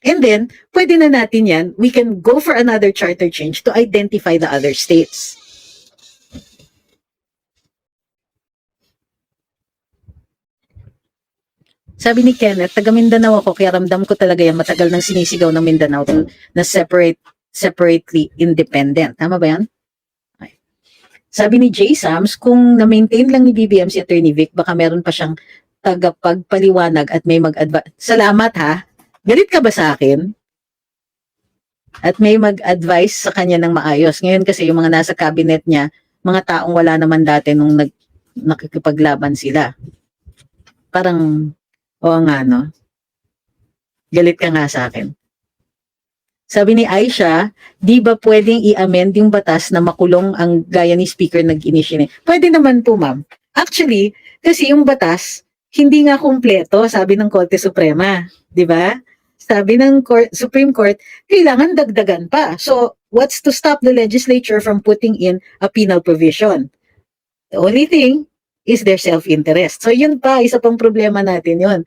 A: And then, pwede na natin yan, we can go for another charter change to identify the other states. Sabi ni Kenneth, taga Mindanao ako, kaya ramdam ko talaga yan, matagal nang sinisigaw ng Mindanao na separately independent. Tama ba yan? Okay. Sabi ni Jay Sams, kung na-maintain lang ni BBM si Attorney Vic, baka meron pa siyang tagapagpaliwanag at may mag-advise. Salamat ha. Galit ka ba sa akin? At may mag-advise sa kanya ng maayos. Ngayon kasi yung mga nasa cabinet niya, mga taong wala naman dati nung nakikipaglaban sila. Parang, oo nga, no? Galit ka nga sa akin. Sabi ni Aisha, di ba pwedeng i-amend yung batas na makulong ang gaya ni Speaker nag-initiate? Pwede naman po, ma'am. Actually, kasi yung batas, hindi nga kumpleto, sabi ng Korte Suprema. Di ba? Sabi ng Supreme Court, kailangan dagdagan pa. So, what's to stop the legislature from putting in a penal provision? The only thing is their self-interest. So yun pa, isa pang problema natin yun.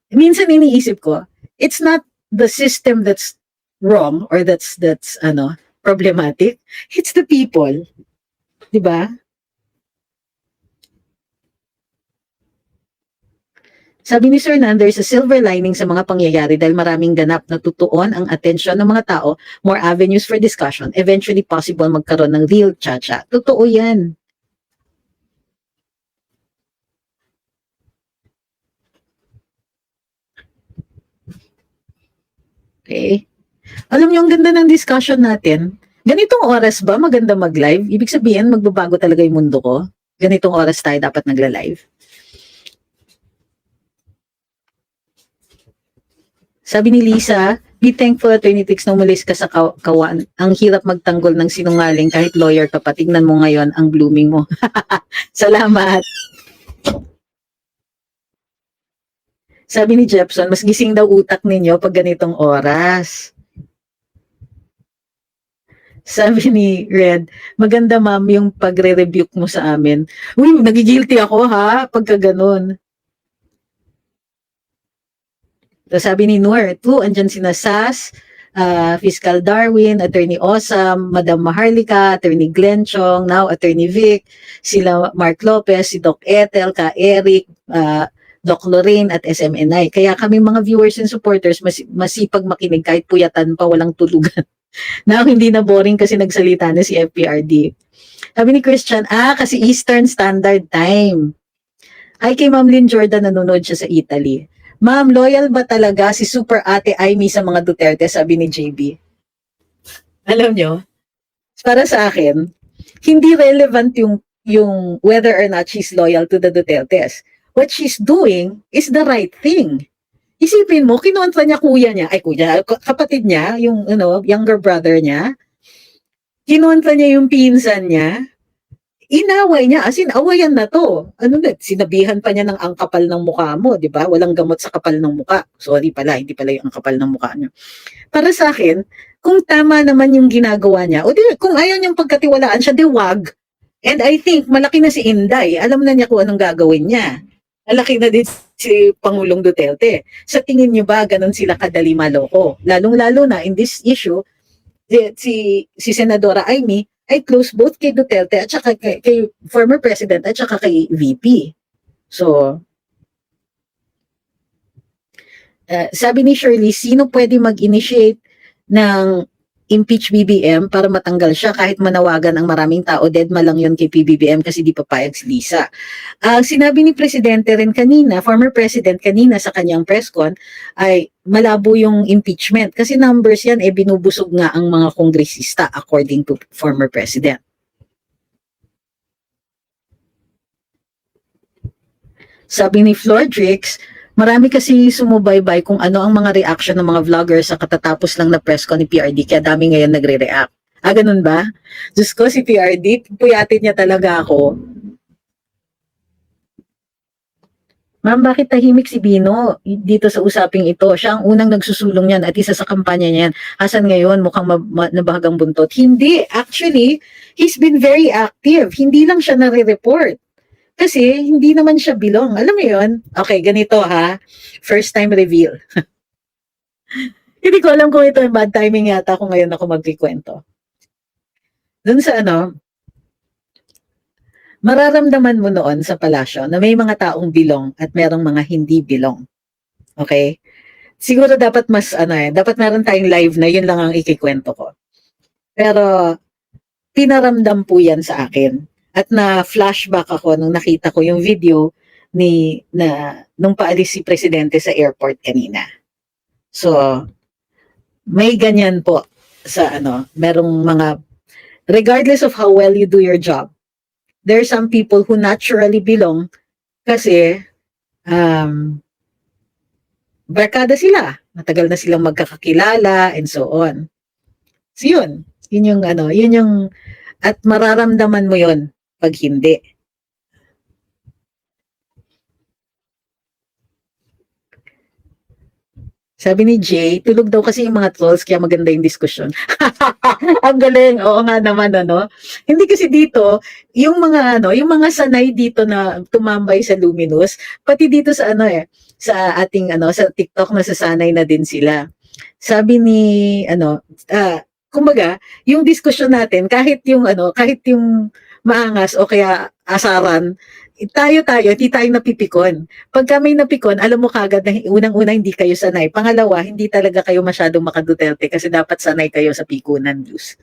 A: Minsan iniisip ko, it's not the system that's wrong or that's problematic. It's the people. Diba? Sabi ni Sir Nan, there's a silver lining sa mga pangyayari dahil maraming ganap na tutuon ang atensyon ng mga tao, more avenues for discussion, eventually possible magkaroon ng real cha-cha. Totoo yan. Okay. Alam niyo, ang ganda ng discussion natin. Ganitong oras ba maganda mag-live? Ibig sabihin, magbabago talaga yung mundo ko. Ganitong oras tayo dapat nagla-live. Sabi ni Lisa, be thankful, Attorney Tix, na umalis ka sa kawan. Ang hirap magtanggol ng sinungaling kahit lawyer ka pa. Tingnan mo ngayon ang blooming mo. Salamat. Sabi ni Jepson, mas gising daw utak ninyo pag ganitong oras. Sabi ni Red, maganda ma'am yung pagre-rebuke mo sa amin. Uy, nagigilty ako ha, pagka ganun. So, sabi ni Noor, andyan sina Sas, Fiscal Darwin, Attorney Osam, Madam Maharlika, Attorney Glenn Chong, now Attorney Vic, sila Mark Lopez, si Doc Ethel, Ka Eric, Doc Lorraine at SMNI. Kaya kami mga viewers and supporters masipag makinig kahit puyatan pa, walang tulugan. Now, hindi na boring kasi nagsalita na si FPRD. Sabi ni Christian, kasi Eastern Standard Time. Ay, kay Ma'am Lynn Jordan, nanonood siya sa Italy. Ma'am, loyal ba talaga si Super Ate Aimee sa mga Duterte, sabi ni JB. Alam nyo, para sa akin, hindi relevant yung whether or not she's loyal to the Dutertes. What she's doing is the right thing. Isipin mo, kinontra niya kapatid niya, yung younger brother niya. Kinontra niya yung pinsan niya. Inaway niya, as in, awayan na to. Ano na, sinabihan pa niya ng ang kapal ng mukha mo, di ba? Walang gamot sa kapal ng mukha. Sorry pala, hindi pala yung ang kapal ng mukha niya. Para sa akin, kung tama naman yung ginagawa niya, o di, kung ayaw niyang pagkatiwalaan siya, di wag. And I think, malaki na si Inday. Alam na niya kung anong gagawin niya. Malaki na din si Pangulong Duterte. Sa tingin niyo ba, ganun sila kadali maloko? Lalong-lalo na in this issue, si Senadora Amy ay close both kay Duterte at saka kay former president at saka kay VP. So, sabi ni Shirley, sino pwede mag-initiate ng impeach BBM para matanggal siya kahit manawagan ang maraming tao, deadma lang yun kay PBBM kasi di papayag si Lisa. Sinabi ni Presidente rin kanina, former President kanina sa kanyang press con, ay malabo yung impeachment kasi numbers yan, binubusog nga ang mga kongresista according to former President. Sabi ni Flordrix, marami kasi sumubaybay kung ano ang mga reaction ng mga vloggers sa katatapos lang na press con ni PRD, kaya dami ngayon nagre-react. Ganun ba? Diyos ko, si PRD, puyatin niya talaga ako. Ma'am, bakit tahimik si Bino dito sa usaping ito? Siya ang unang nagsusulong niyan at isa sa kampanya niyan. Asan ngayon? Mukhang nabahagang buntot. Hindi. Actually, he's been very active. Hindi lang siya nare-report. Kasi hindi naman siya bilong. Alam mo yun? Okay, ganito ha. First time reveal. Hindi ko alam kung ito yung bad timing yata kung ngayon ako magkikwento. Doon sa mararamdaman mo noon sa palasyo na may mga taong bilong at merong mga hindi bilong. Okay? Siguro dapat mas dapat meron tayong live na yun lang ang ikikwento ko. Pero pinaramdam po yan sa akin. At na-flashback ako nung nakita ko yung video nung paalis si Presidente sa airport kanina. So, may ganyan po sa merong mga, regardless of how well you do your job, there are some people who naturally belong kasi barkada sila. Matagal na silang magkakakilala and so on. So yun yung at mararamdaman mo yun pag hindi. Sabi ni Jay, tulog daw kasi yung mga trolls kaya maganda yung diskusyon. Ang galing, oo nga naman Hindi kasi dito, yung mga sanay dito na tumambay sa Luminous, pati dito sa sa ating sa TikTok nasasanay na din sila. Sabi ni kumbaga, yung diskusyon natin kahit yung maangas o kaya asaran, tayo, hindi tayo napipikon. Pagka may napikon, alam mo kagad na unang-una hindi kayo sanay. Pangalawa, hindi talaga kayo masyadong makaduterte kasi dapat sanay kayo sa pikunan views.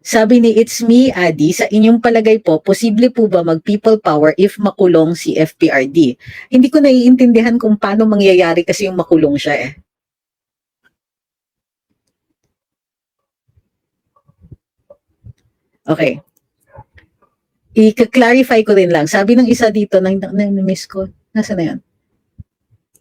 A: Sabi ni It's Me, Adi, sa inyong palagay po, posible po ba mag-people power if makulong si FPRD? Hindi ko naiintindihan kung paano mangyayari kasi yung makulong siya Okay. I-clarify ko rin lang. Sabi ng isa dito, na-miss ko. Nasaan na yun?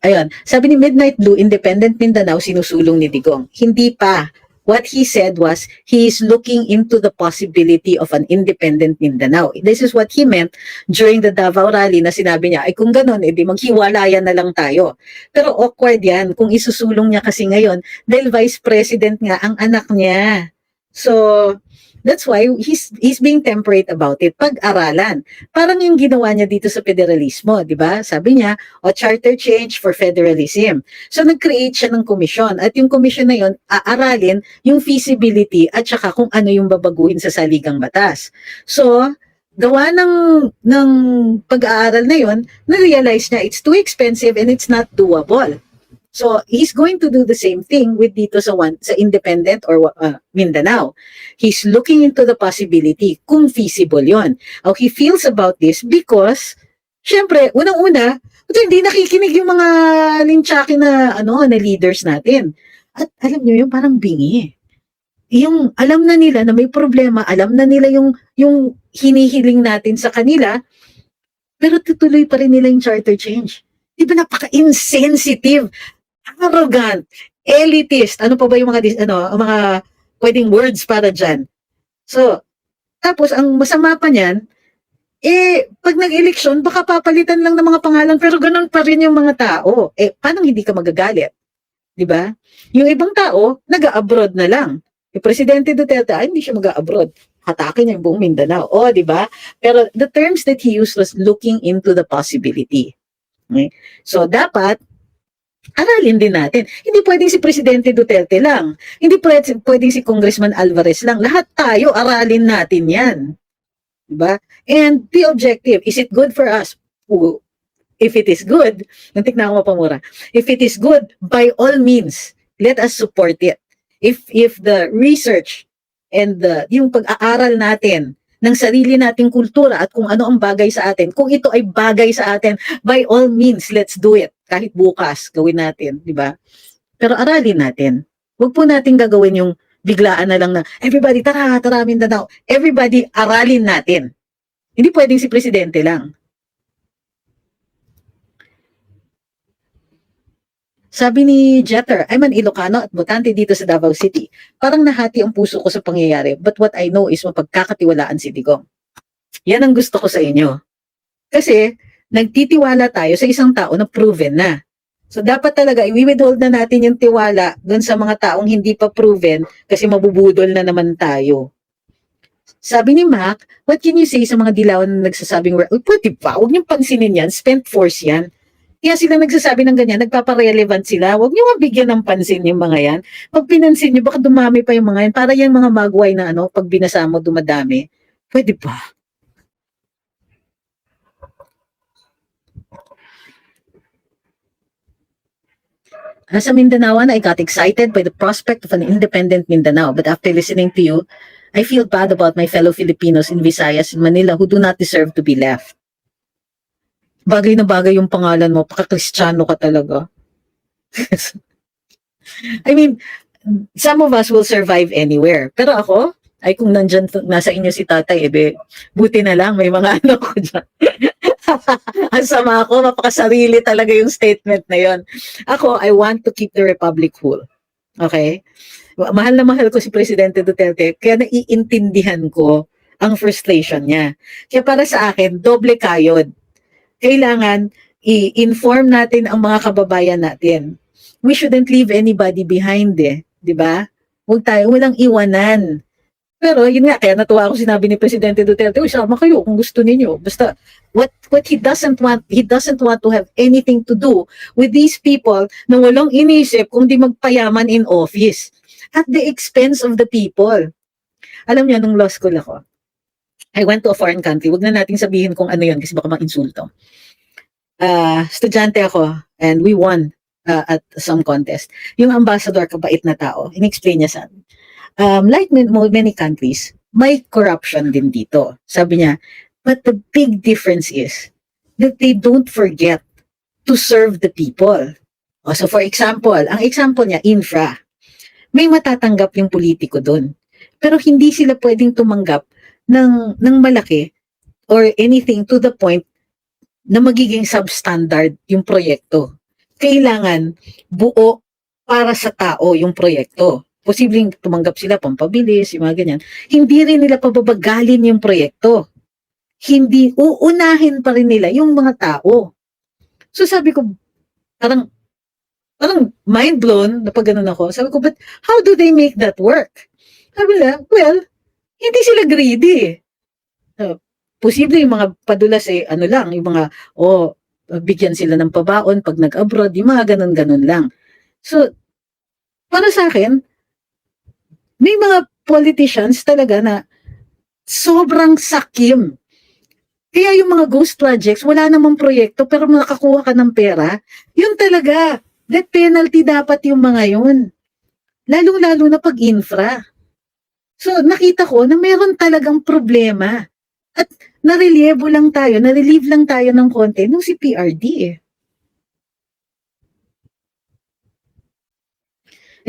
A: Ayun. Sabi ni Midnight Blue, Independent Mindanao, sinusulong ni Digong. Hindi pa. What he said was, he is looking into the possibility of an independent Mindanao. This is what he meant during the Davao rally na sinabi niya, ay kung ganun, edi maghiwalayan na lang tayo. Pero awkward yan kung isusulong niya kasi ngayon dahil Vice President nga ang anak niya. So, that's why he's being temperate about it. Pag-aralan. Parang yung ginawa niya dito sa federalismo, di ba? Sabi niya, charter change for federalism. So nag-create siya ng komisyon. At yung komisyon na yun, aaralin yung feasibility at saka kung ano yung babaguhin sa saligang batas. So, gawa ng pag-aaral na yun, na-realize niya it's too expensive and it's not doable. So he's going to do the same thing with dito sa independent or Mindanao. He's looking into the possibility kung feasible yon. How he feels about this because syempre unang-una, hindi nakikinig yung mga lintsaki na na leaders natin. At alam niyo yung parang bingi. Yung alam na nila na may problema, alam na nila yung hinihiling natin sa kanila, pero tutuloy pa rin nila yung charter change. Di ba napaka-insensitive, arrogant, elitist, ano pa ba yung mga pwedeng words para dyan. So, tapos ang masama pa niyan, pag nag-eleksyon, baka papalitan lang ng mga pangalan, pero ganun pa rin yung mga tao. Paano hindi ka magagalit? Di ba? Yung ibang tao, nag-abroad na lang. Yung Presidente Duterte, hindi siya mag-abroad. Hatakin niya yung buong Mindanao. Di ba? Pero the terms that he used was looking into the possibility. Okay? So, dapat, aralin din natin. Hindi pwedeng si Presidente Duterte lang. Hindi pwedeng si Congressman Alvarez lang. Lahat tayo, aralin natin yan. Diba? And the objective, is it good for us? If it is good, tignan ko pa mura. If it is good, by all means, let us support it. If the research and yung pag-aaral natin ng sarili nating kultura at kung ano ang bagay sa atin, kung ito ay bagay sa atin, by all means, let's do it. Kahit bukas, gawin natin, di ba? Pero aralin natin. Huwag po natin gagawin yung biglaan na lang na, everybody, tara Mindanao. Everybody, aralin natin. Hindi pwedeng si Presidente lang. Sabi ni Jeter, I'm an Ilocano at botante dito sa Davao City. Parang nahati ang puso ko sa pangyayari, but what I know is mapagkakatiwalaan si Digong. Yan ang gusto ko sa inyo. Kasi, nagtitiwala tayo sa isang tao na proven na. So, dapat talaga, i-withhold na natin yung tiwala dun sa mga taong hindi pa proven kasi mabubudol na naman tayo. Sabi ni Mac, what can you say sa mga dilawan na nagsasabing, pwede ba? Huwag niyong pansinin yan, spent force yan. Kaya sila nagsasabi ng ganyan, nagpapa-relevant sila. Huwag niyo mabigyan ng pansin yung mga yan. Pag pinansin niyo, baka dumami pa yung mga yan. Para yung mga magway na pag binasa mo, dumadami. Pwede ba? As a Mindanaoan, I got excited by the prospect of an independent Mindanao. But after listening to you, I feel bad about my fellow Filipinos in Visayas and Manila who do not deserve to be left. Bagay na bagay yung pangalan mo, paka-Kristiyano ka talaga. I mean, some of us will survive anywhere. Pero ako, ay kung nandyan, nasa inyo si tatay, buti na lang, may mga ano ko dyan. Ang sama ko, mapakasarili talaga yung statement na yon. Ako, I want to keep the republic whole. Okay? Mahal na mahal ko si Presidente Duterte, kaya naiintindihan ko ang frustration niya. Kaya para sa akin, doble kayod. Kailangan i-inform natin ang mga kababayan natin. We shouldn't leave anybody behind di ba? Walang iwanan. Pero yun nga, kaya natuwa ako sinabi ni Presidente Duterte, sama kayo kung gusto ninyo. Basta what he doesn't want to have anything to do with these people na walang inisip kung di magpayaman in office at the expense of the people. Alam niyo, nung law school ako, I went to a foreign country. Wag na nating sabihin kung ano yun kasi baka ma-insulto. Estudyante ako and we won at some contest. Yung ambassador, kabait na tao, in-explain niya sa amin. Like many countries, may corruption din dito. Sabi niya, but the big difference is that they don't forget to serve the people. So for example, ang example niya, infra. May matatanggap yung politiko doon. Pero hindi sila pwedeng tumanggap ng malaki or anything to the point na magiging substandard yung proyekto. Kailangan buo para sa tao yung proyekto. Posibleng tumanggap sila pampabilis, yung mga ganyan. Hindi rin nila pababagalin yung proyekto. Hindi, uunahin pa rin nila yung mga tao. So sabi ko, parang mind blown na pag ganun ako. Sabi ko, but how do they make that work? Sabi nila, well, hindi sila greedy. Posible yung mga padulas ano lang, yung mga, bigyan sila ng pabaon pag nag-abroad, yung mga ganun-ganun lang. So, para sa akin, may mga politicians talaga na sobrang sakim. Kaya yung mga ghost projects, wala namang proyekto pero nakakuha ka ng pera, yun talaga, death penalty dapat yung mga yun. Lalong-lalo na pag infra. So, nakita ko na meron talagang problema. At narelieve lang tayo ng konti nung si PRD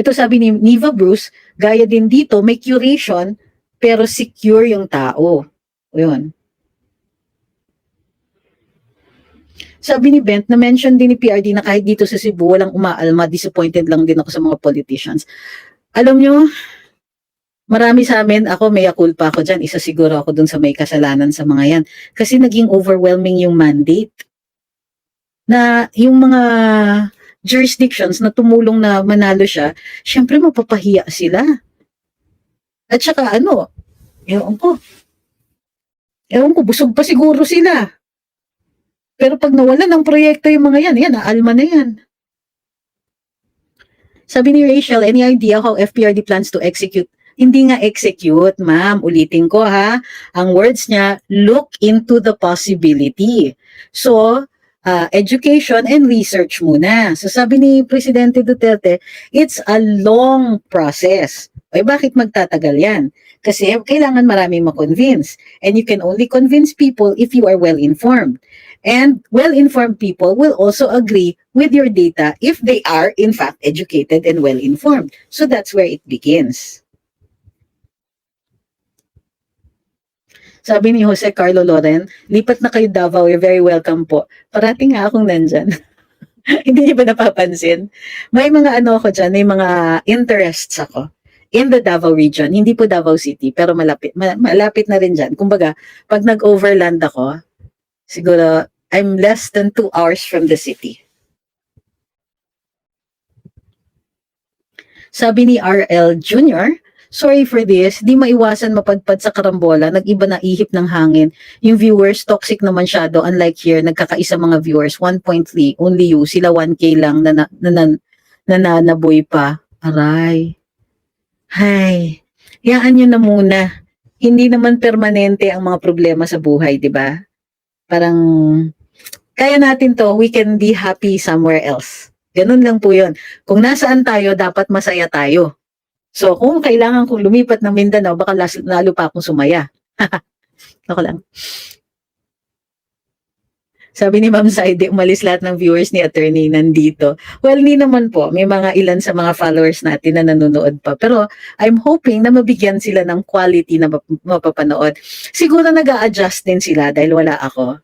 A: Ito sabi ni Neva Bruce, gaya din dito, may curation, pero secure yung tao. Yun. Sabi ni Bent, na-mention din ni PRD na kahit dito sa Cebu, walang umaalma, disappointed lang din ako sa mga politicians. Alam nyo, marami sa amin, ako mea culpa ako dyan, isa siguro ako dun sa may kasalanan sa mga yan. Kasi naging overwhelming yung mandate na yung mga jurisdictions na tumulong na manalo siya, syempre mapapahiya sila. At saka ano, ewan ko, busog pa siguro sila. Pero pag nawala ng proyekto yung mga yan, naalma na yan. Sabi ni Rachel, any idea how FPRD plans to execute? Hindi nga execute, ma'am. Ulitin ko ha. Ang words niya, look into the possibility. So, education and research muna. So sabi ni Presidente Duterte, it's a long process. Ay, bakit magtatagal yan? Kasi kailangan maraming ma-convince. And you can only convince people if you are well-informed. And well-informed people will also agree with your data if they are, in fact, educated and well-informed. So that's where it begins. Sabi ni Jose Carlo Loren, lipat na kayo Davao, you're very welcome po. Parating nga akong nandyan. Hindi niyo ba napapansin? May mga ano ako dyan, may mga interests ako in the Davao region. Hindi po Davao City, pero malapit na rin dyan. Kumbaga, pag nag-overland ako, siguro, I'm less than 2 hours from the city. Sabi ni RL Jr., sorry for this, di maiwasan mapadpad sa karambola, nag-iba na ihip ng hangin. Yung viewers, toxic na masyado, unlike here, nagkakaisa mga viewers, 1.3, only you, sila 1K lang, nananaboy pa. Aray. Hay, yaan nyo na muna. Hindi naman permanente ang mga problema sa buhay, di ba? Parang, kaya natin to, we can be happy somewhere else. Ganun lang po yun. Kung nasaan tayo, dapat masaya tayo. So, kung kailangan kong lumipat ng Mindanao, baka lalo pa akong sumaya. Ako lang. Sabi ni Ma'am Saide, umalis lahat ng viewers ni attorney nandito. Well, hindi naman po. May mga ilan sa mga followers natin na nanonood pa. Pero I'm hoping na mabigyan sila ng quality na mapapanood. Siguro nag-a-adjust din sila dahil wala ako.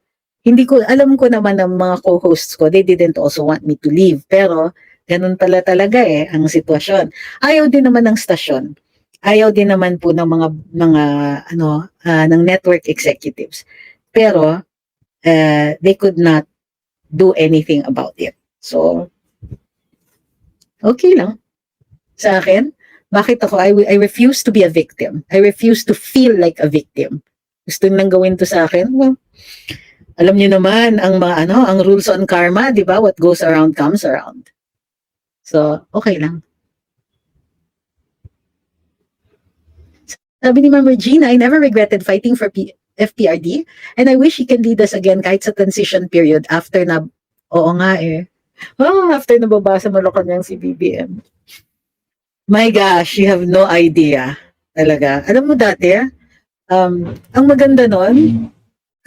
A: Alam ko naman ng mga co-hosts ko, they didn't also want me to leave. Pero, ganun pala talaga ang sitwasyon. Ayaw din naman ng stasyon. Ayaw din naman po ng ng network executives. Pero, they could not do anything about it. So, okay lang. Sa akin, bakit ako? I refuse to be a victim. I refuse to feel like a victim. Gusto nilang gawin to sa akin? Well, alam niyo naman ang ang rules on karma, 'di ba? What goes around comes around. So, okay lang. Sabi ni Ma'am Regina, I never regretted fighting for FPRD and I wish he can lead us again kahit sa transition period after na oo nga after nababasa mo Malacanang si BBM. My gosh, you have no idea. Talaga. Alam mo dati, ang maganda nun,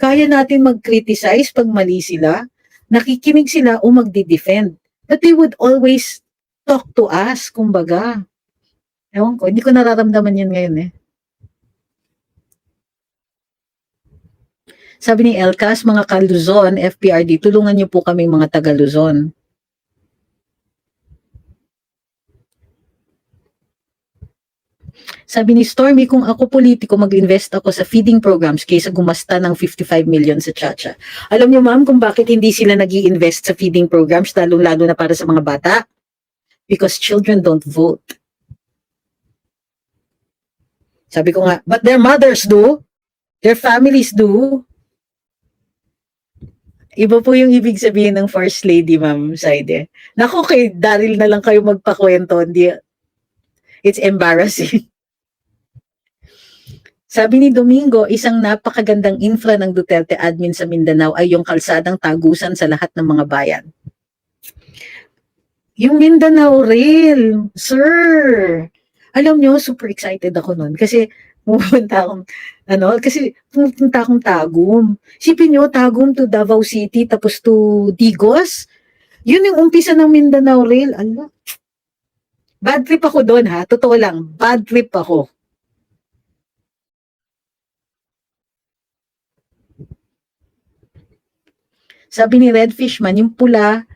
A: kaya natin mag-criticize pag mali sila, nakikinig sila o magdi-defend. But they would always talk to us, kumbaga. Ewan ko, hindi ko nararamdaman yan ngayon Sabi ni Elcas, mga ka-Luzon, FPRD, tulungan niyo po kami mga taga-Luzon. Sabi ni Stormy, kung ako politiko, mag-invest ako sa feeding programs kaysa gumasta ng 55 million sa Chacha. Alam niyo ma'am kung bakit hindi sila nag-i-invest sa feeding programs, lalo na para sa mga bata? Because children don't vote. Sabi ko nga, but their mothers do. Their families do. Iba po yung ibig sabihin ng First Lady, Ma'am Saide. Naku, kay Daryl na lang kayo magpakwento. It's embarrassing. Sabi ni Domingo, isang napakagandang infra ng Duterte admin sa Mindanao ay yung kalsadang tagusan sa lahat ng mga bayan. Yung Mindanao Rail, sir. Alam nyo, super excited ako nun kasi pupunta akong Tagum. Sipin nyo, Tagum to Davao City tapos to Digos. Yun yung umpisa ng Mindanao Rail. Bad trip ako doon ha. Totoo lang, bad trip ako. Sabi ni Red Fishman, yung pula,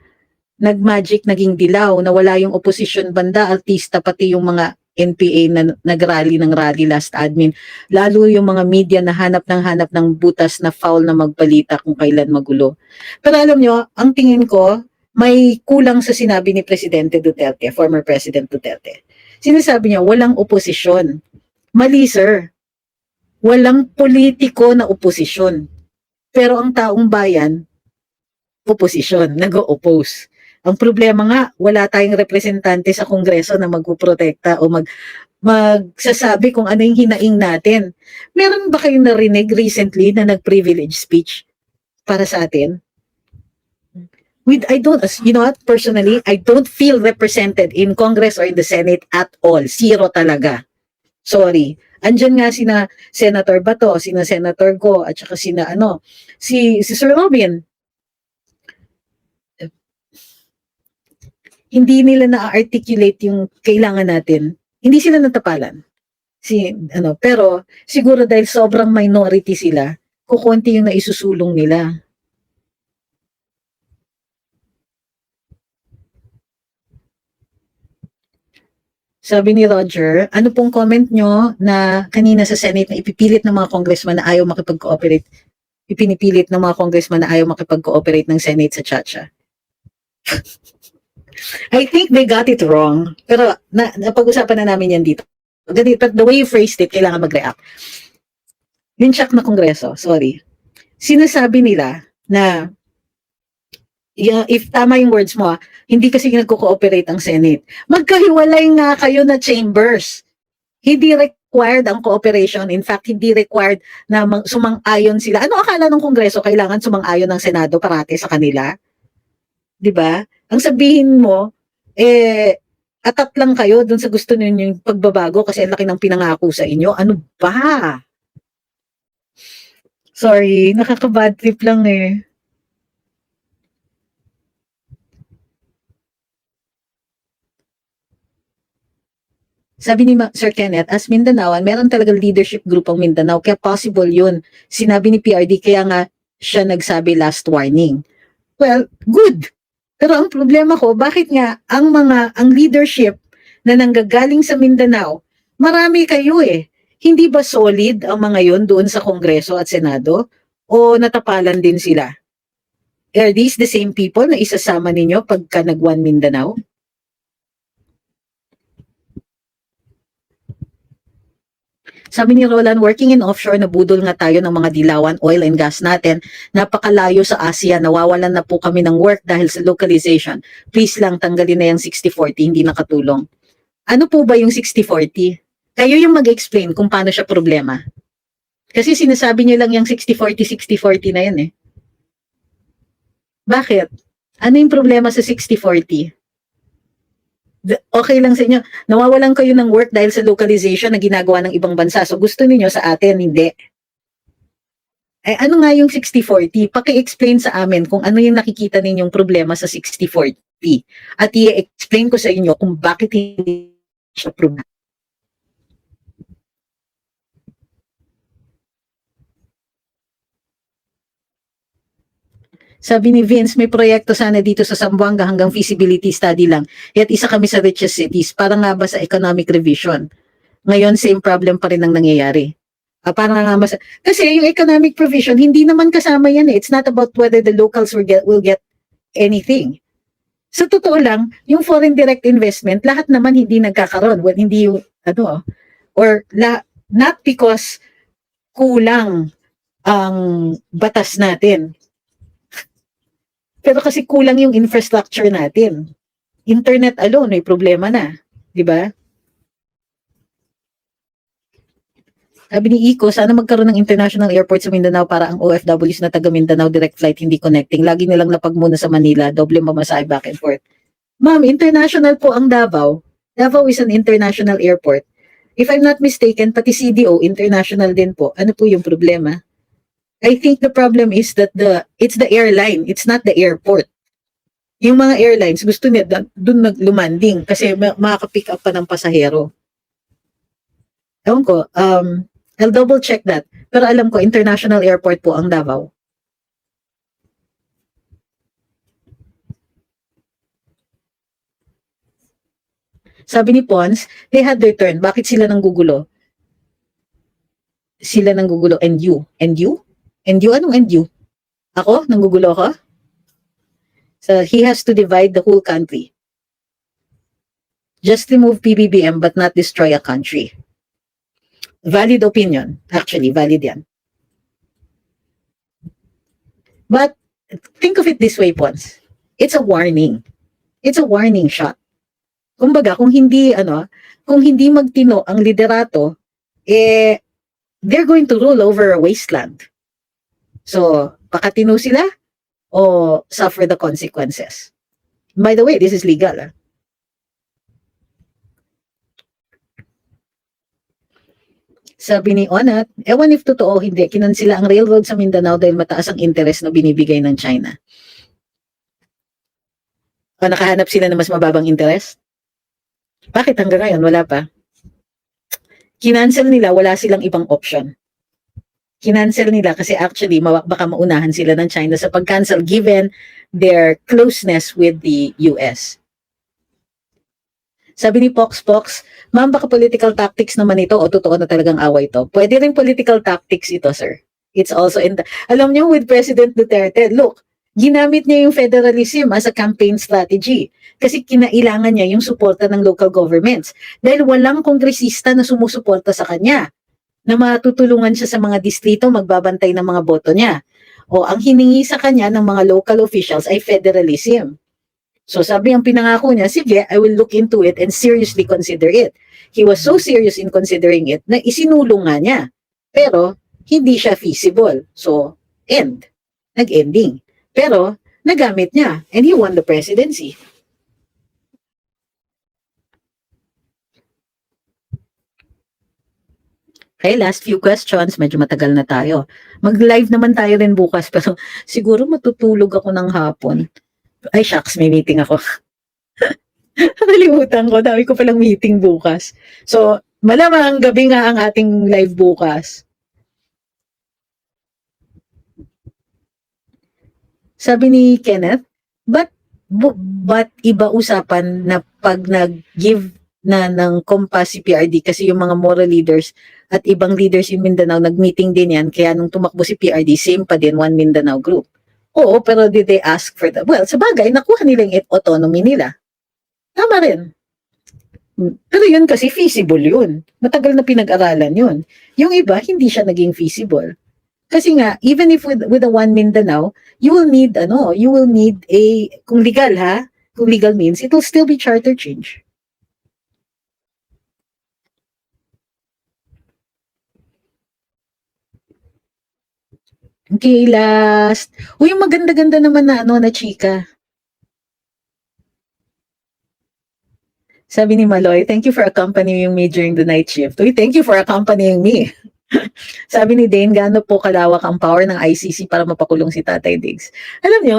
A: nag-magic, naging dilaw, nawala yung opposition banda, artista, pati yung mga NPA na nag-rally ng rally last admin. Lalo yung mga media na hanap ng butas na foul na magbalita kung kailan magulo. Pero alam nyo, ang tingin ko, may kulang sa sinabi ni Presidente Duterte, former President Duterte. Sinasabi niya, walang oposisyon. Mali, sir. Walang politiko na oposisyon. Pero ang taong bayan, oposisyon, nag-o-oppose. Ang problema nga, wala tayong representante sa Kongreso na magpuprotekta o magsasabi kung ano yung hinaing natin. Meron ba kayong narinig recently na nag-privilege speech para sa atin? I don't, you know what, personally, I don't feel represented in Congress or in the Senate at all. Zero talaga. Sorry. Andyan nga sina Senator Bato, sina Senator Go, at saka si Sir Robin. Hindi nila na-articulate yung kailangan natin. Hindi sila natapalan. Pero siguro dahil sobrang minority sila, kukunti yung naisusulong nila. Sabi ni Roger, ano pong comment nyo na kanina sa Senate na ipipilit ng mga congressman na ayaw makipag-cooperate, ipinipilit ng mga congressman na ayaw makipag-cooperate ng Senate sa Chacha? I think they got it wrong. Pero napag-usapan na namin yan dito. But the way you phrased it, kailangan mag-react. Linchak na kongreso, sorry. Sinasabi nila na if tama yung words mo, hindi kasi nagko-cooperate ang Senate. Magkahiwalay nga kayo na chambers. Hindi required ang cooperation. In fact, hindi required na sumang-ayon sila. Ano akala ng Kongreso? Kailangan sumang-ayon ng Senado parati sa kanila? 'Di ba? Ang sabihin mo, atat lang kayo dun sa gusto ninyo yung pagbabago kasi ang laki ng pinangako sa inyo. Ano ba? Sorry, nakaka-bad trip lang eh. Sabi ni Sir Kenneth, as Mindanaoan, meron talagang leadership group ang Mindanao, kaya possible yun. Sinabi ni PRD, kaya nga siya nagsabi last warning. Well, good. Pero ang problema ko, bakit nga ang leadership na nanggagaling sa Mindanao, marami kayo eh. Hindi ba solid ang mga yon doon sa Kongreso at Senado? O natapalan din sila? Are these the same people na isasama ninyo pagka nag-One Mindanao? Sabi ni Roland, working in offshore, nabudol nga tayo ng mga dilawan, oil and gas natin. Napakalayo sa Asia, nawawalan na po kami ng work dahil sa localization. Please lang, tanggalin na yung 60-40, hindi nakatulong. Ano po ba yung 60-40? Kayo yung mag-explain kung paano siya problema. Kasi sinasabi niyo lang yung 60-40, 60-40 na yan eh. Bakit? Ano yung problema sa 60-40? Okay lang sa inyo, nawawalan kayo ng work dahil sa localization na ginagawa ng ibang bansa. So gusto niyo sa atin, hindi. Ano nga yung 60-40? Paki-explain sa amin kung ano yung nakikita ninyong problema sa 60-40. At i-explain ko sa inyo kung bakit hindi siya problema. Sabi ni Vince, may proyekto sana dito sa Zamboanga hanggang feasibility study lang. Yet isa kami sa richest cities. Para nga ba sa economic revision? Ngayon, same problem pa rin ang nangyayari. Parang nga ba kasi yung economic provision, hindi naman kasama yan eh. It's not about whether the locals will get anything. Sa totoo lang, yung foreign direct investment, lahat naman hindi nagkakaroon. Well, hindi yung, not because kulang ang batas natin. Pero kasi kulang yung infrastructure natin. Internet alone, may problema na. Di ba? Sabi ni Iko, sana magkaroon ng international airport sa Mindanao para ang OFWs na taga Mindanao direct flight hindi connecting. Lagi nilang lapag muna sa Manila, doble mamasahe back and forth. Ma'am, international po ang Davao. Davao is an international airport. If I'm not mistaken, pati CDO, international din po. Ano po yung problema? I think the problem is that it's the airline, it's not the airport. Yung mga airlines, gusto nila doon lumanding kasi makaka-pick up pa ng pasahero. Ewan ko, I'll double check that. Pero alam ko, international airport po ang Davao. Sabi ni Pons, they had their turn. Bakit sila nanggugulo? Sila nanggugulo. And you? And you? And you? Anong and you? Ako? Nanggugulo ako? So he has to divide the whole country. Just remove PBBM but not destroy a country. Valid opinion. Actually, valid yan. But think of it this way, Pons. It's a warning. It's a warning shot. Kumbaga, kung hindi magtino ang liderato, they're going to rule over a wasteland. So, pakatino sila o suffer the consequences. By the way, this is legal. Sabi ni Onat, ewan if totoo o hindi, kinansila ang railroad sa Mindanao dahil mataas ang interest na binibigay ng China. O nakahanap sila ng mas mababang interest? Bakit hanggang ngayon wala pa? Kinancel nila, wala silang ibang option. Kinancel nila kasi actually baka maunahan sila ng China sa pag-cancel given their closeness with the US. Sabi ni Pox, ma'am, baka political tactics naman ito o totoo na talagang away ito? Pwede rin political tactics ito, sir. It's also in the... Alam niyo, with President Duterte, look, ginamit niya yung federalism as a campaign strategy kasi kinailangan niya yung suporta ng local governments dahil walang kongresista na sumusuporta sa kanya na matutulungan siya sa mga distrito magbabantay ng mga boto niya. O ang hiningi sa kanya ng mga local officials ay federalism. So sabi ang pinangako niya, sige, I will look into it and seriously consider it. He was so serious in considering it na isinulong nga niya. Pero hindi siya feasible. So, end. Nag-ending. Pero nagamit niya and he won the presidency. Okay, last few questions. Medyo matagal na tayo. Mag-live naman tayo rin bukas pero siguro matutulog ako ng hapon. Ay, shucks, may meeting ako. Nakalimutan ko, dami ko palang meeting bukas. So, malamang gabi nga ang ating live bukas. Sabi ni Kenneth, but iba usapan na pag nag-give na ng Compass si PRD kasi yung mga moral leaders at ibang leaders in Mindanao nag-meeting din yan kaya nung tumakbo si PRD, same pa din, One Mindanao Group. Oo, pero did they ask for that? Well, sa bagay, nakuha nila yung autonomy nila. Tama rin. Pero yun kasi feasible yun. Matagal na pinag-aralan yun. Yung iba, hindi siya naging feasible. Kasi nga, even if with the One Mindanao, you will need a, kung legal kung legal means, it will still be charter change. Okay, last. Uy, yung maganda-ganda naman na na chika. Sabi ni Maloy, thank you for accompanying me during the night shift. Uy, thank you for accompanying me. Sabi ni Dane, gaano po kalawak ang power ng ICC para mapakulong si Tatay Diggs? Alam nyo,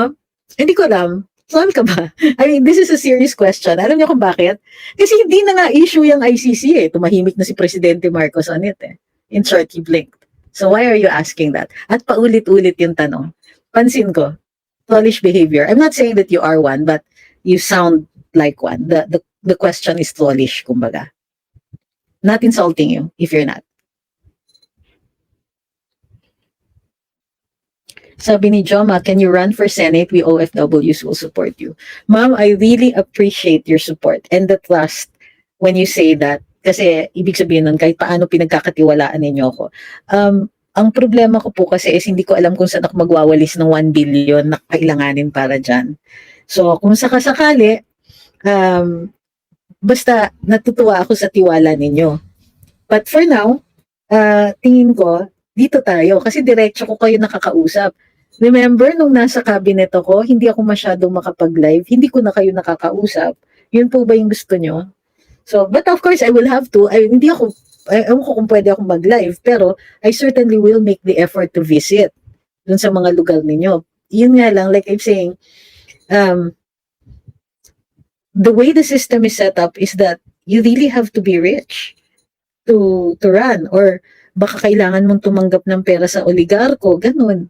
A: hindi ko alam. Saan ka ba? I mean, this is a serious question. Alam niyo kung bakit? Kasi hindi na nga issue yung ICC eh. Tumahimik na si Presidente Marcos on it eh. In short, he blinked. So why are you asking that? At paulit-ulit yung tanong. Pansin ko, trollish behavior. I'm not saying that you are one, but you sound like one. The question is trollish, kumbaga. Not insulting you if you're not. Sabi ni Joma, can you run for Senate? We OFWs will support you. Ma'am, I really appreciate your support and the trust when you say that. Kasi ibig sabihin nun, kahit paano pinagkakatiwalaan ninyo ako. Ang problema ko po kasi is hindi ko alam kung saan ako magwawalis ng 1 billion na kailanganin para dyan. So kung sakasakali, basta natutuwa ako sa tiwala ninyo. But for now, tingin ko, dito tayo kasi diretso ko kayo nakakausap. Remember, nung nasa cabinet ako, hindi ako masyadong makapag-live, hindi ko na kayo nakakausap. Yun po ba yung gusto nyo? So, but of course, I will have to. Ewan ko kung pwede akong mag-live, pero I certainly will make the effort to visit dun sa mga lugar ninyo. Yun nga lang, like I'm saying, the way the system is set up is that you really have to be rich to run, or baka kailangan mong tumanggap ng pera sa oligarko, ganun.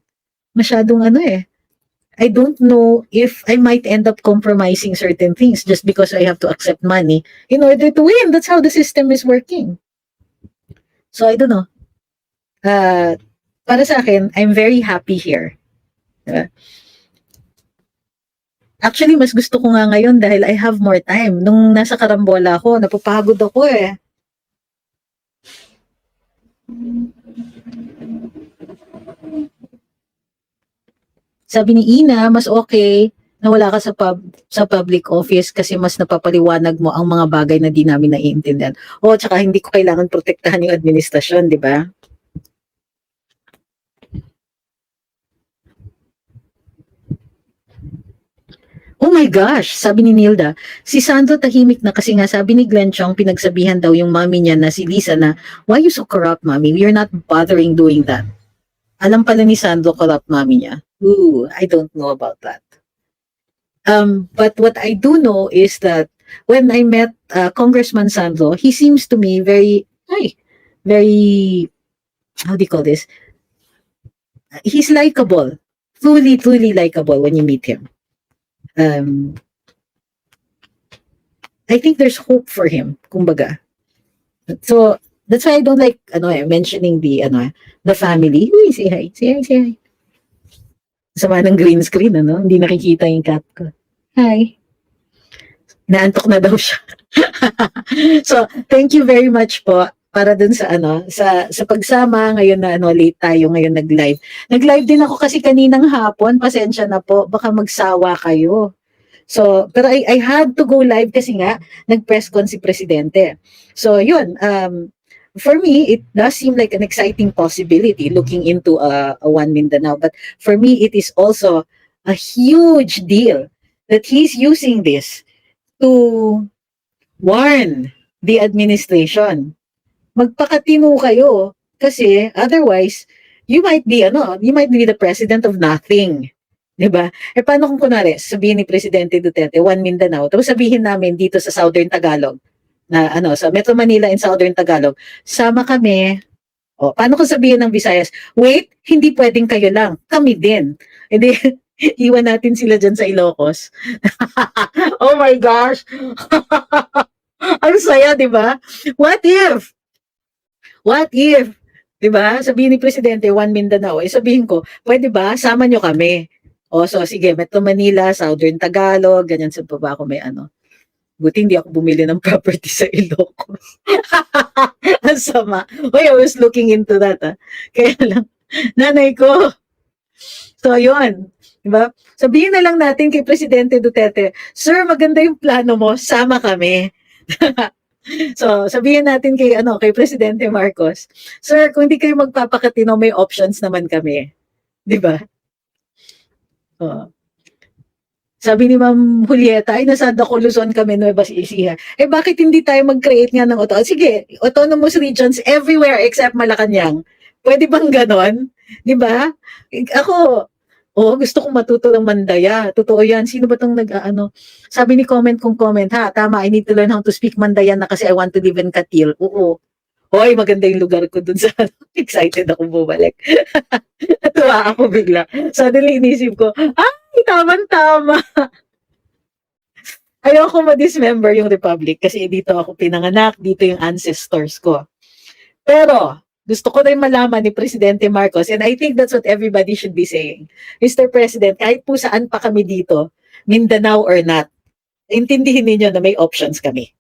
A: Masyadong I don't know if I might end up compromising certain things just because I have to accept money in order to win. That's how the system is working. So I don't know. Uh, para sa akin, I'm very happy here. Diba? Actually, mas gusto ko nga ngayon dahil I have more time. Nung nasa karambola ako, napapagod ako eh. Sabi ni Ina, mas okay na wala ka sa public office kasi mas napapaliwanag mo ang mga bagay na di namin naiintindihan. O, tsaka hindi ko kailangan protektahan yung administrasyon, di ba? Oh my gosh, sabi ni Nilda, si Sandro tahimik na kasi nga sabi ni Glenn Chong pinagsabihan daw yung mami niya na si Lisa na, why you so corrupt, mommy? We're not bothering doing that. Alam pala ni Sandro corrupt mami niya. Ooh, I don't know about that. But what I do know is that when I met Congressman Sandro, he seems to me very, how do you call this? He's likable. Truly likable when you meet him. I think there's hope for him, kumbaga. So, that's why I don't like, mentioning the family. Uy, say hi, say hi, say hi. Sama ng green screen, hindi nakikita yung cat ko. Hi. Naantok na daw siya. So, thank you very much po para dun sa sa pagsama ngayon na late tayo ngayon nag-live. Nag-live din ako kasi kaninang hapon, pasensya na po, baka magsawa kayo. So, pero I had to go live kasi nga nag-press con si Presidente. So, yun, for me, it does seem like an exciting possibility looking into a One Mindanao. But for me, it is also a huge deal that he's using this to warn the administration. Magpakatino kayo kasi otherwise, you might be the president of nothing. 'Di ba? Paano kung kunwari, sabihin ni Presidente Duterte, One Mindanao, tapos sabihin namin dito sa Southern Tagalog, na sa Metro Manila and Southern Tagalog, sama kami. O, paano kung sabihin ng Visayas, wait, hindi pwedeng kayo lang, kami din. Hindi, iwan natin sila dyan sa Ilocos. Oh my gosh! Ang saya, di ba? What if? What if? Di ba? Sabihin ni Presidente, One Mindanao, sabihin ko, pwede ba, sama nyo kami. O, so sige, Metro Manila, Southern Tagalog, ganyan sa baba ako may Buti hindi ako bumili ng property sa Ilocos. Ang sama. Uy, I was looking into that. Kaya lang, nanay ko. So, yun. Diba? Sabihin na lang natin kay Presidente Duterte, Sir, maganda yung plano mo, sama kami. So, sabihin natin kay Presidente Marcos, Sir, kung hindi kayo magpapakatino, may options naman kami. Diba? Sabi ni Ma'am Julieta, ay nasa Luzon kami, Nueva Ecija. Bakit hindi tayo mag-create nga ng Sige, autonomous regions everywhere except Malacanang. Pwede bang ganon? Di ba? Ako, gusto kong matuto ng Mandaya. Totoo yan. Sino ba tong Sabi ni comment, ha, tama, I need to learn how to speak Mandaya na kasi I want to live in Katil. Oo. Hoy, maganda yung lugar ko dun sa excited ako bumalik. Natuwa ako bigla. Suddenly inisip ko, tama-tama. Ayoko ma-dismember yung Republic kasi dito ako pinanganak, dito yung ancestors ko. Pero, gusto ko rin malaman ni Presidente Marcos, and I think that's what everybody should be saying. Mr. President, kahit po saan pa kami dito, Mindanao or not, intindihin ninyo na may options kami.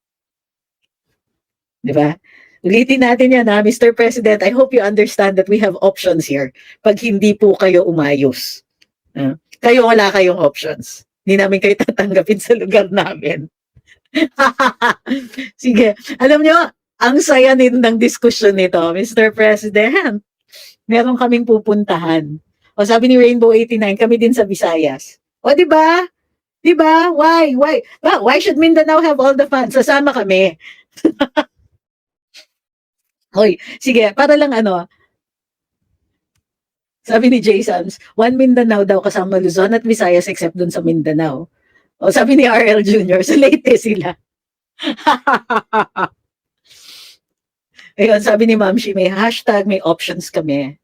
A: Di ba? Ulitin natin yan Mr. President, I hope you understand that we have options here pag hindi po kayo umayos. Kayo wala kayong options. Hindi namin kayo tatanggapin sa lugar namin. Sige, alam nyo, ang saya ng diskusyon nito, Mr. President. Meron kaming pupuntahan. O sabi ni Rainbow 89, kami din sa Visayas. O di ba? Di ba? Why? Why should Mindanao have all the fun? Sasama kami. Hoy, sige, para lang sabi ni Jay Sams, One Mindanao daw kasama Luzon at Visayas except dun sa Mindanao. O sabi ni RL Jr., so late sila. Ayun, sabi ni Ma'am Shi, may hashtag, may options kami.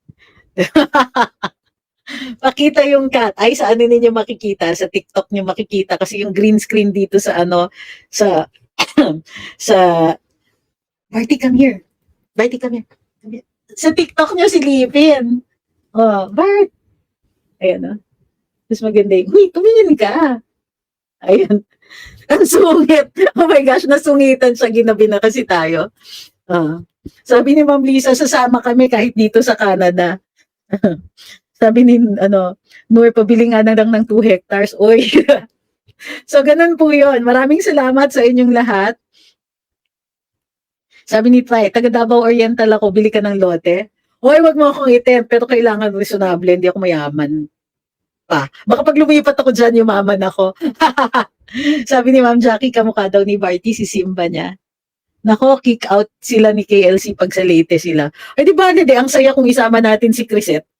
A: Pakita yung cat. Ay, sa ano ninyo makikita? Sa TikTok nyo makikita kasi yung green screen dito sa ano, sa, sa, Barty, come here. Barty, come here. Sa TikTok nyo silipin. Oh, Bart. Ayan, oh. Mas maganda yung, huy, tumingin ka. Ayan. Ang sungit. Oh my gosh, nasungitan siya. Ginabi na kasi tayo. Ah. Sabi ni Ma'am Lisa, sasama kami kahit dito sa Canada. Sabi ni, ano, Noor, pabili nga na lang ng 2 hectares. Uy. So, ganun po yun. Maraming salamat sa inyong lahat. Sabi ni Try, taga Davao Oriental ako, bili ka ng lote. Hoy, wag mo akong item, pero kailangan reasonable, hindi ako mayaman pa. Baka pag lumipat ako dyan, yumaman ako. Sabi ni Ma'am Jackie, kamukha daw ni Barty, si Simba niya. Nako, kick out sila ni KLC pag sa Leyte sila. Ay, di ba, hindi, ang saya kung isama natin si Crisette.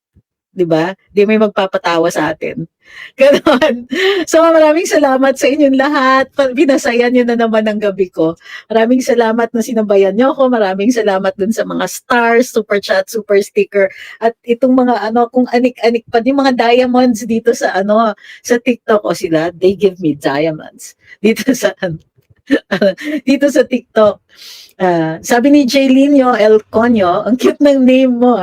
A: 'Di ba? Di may magpapatawa sa atin. Ganon. So maraming salamat sa inyong lahat. Pinasaya niyo na naman ang gabi ko. Maraming salamat na sinabayan niyo ako. Maraming salamat dun sa mga stars, super chat, super sticker at itong mga ano kung anik-anik pa yung mga diamonds dito sa ano sa TikTok o sila, they give me diamonds. Dito sa dito sa TikTok. Sabi ni Jaylene El Conyo, ang cute ng name mo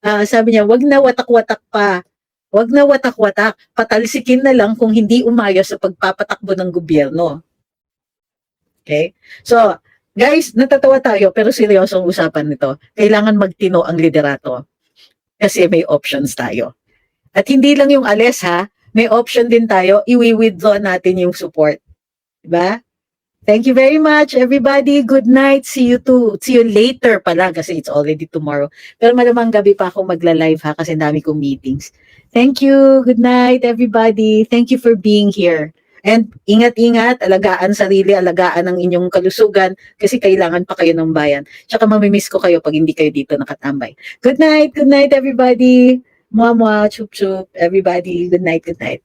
A: sabi niya, wag na watak-watak pa. Wag na watak-watak. Patalsikin na lang kung hindi umayos sa pagpapatakbo ng gobyerno. Okay? So, guys, natatawa tayo pero seryosong usapan nito. Kailangan magtino ang liderato. Kasi may options tayo. At hindi lang yung alis may option din tayo, i-withdraw natin yung support. Diba? Thank you very much, everybody. Good night. See you later pala kasi it's already tomorrow. Pero malamang gabi pa ako magla-live kasi dami kong meetings. Thank you. Good night, everybody. Thank you for being here. And ingat-ingat, alagaan sarili, alagaan ang inyong kalusugan kasi kailangan pa kayo ng bayan. Tsaka mamimiss ko kayo pag hindi kayo dito nakatambay. Good night, everybody. Mwah, mwah, chup, chup, everybody. Good night, good night.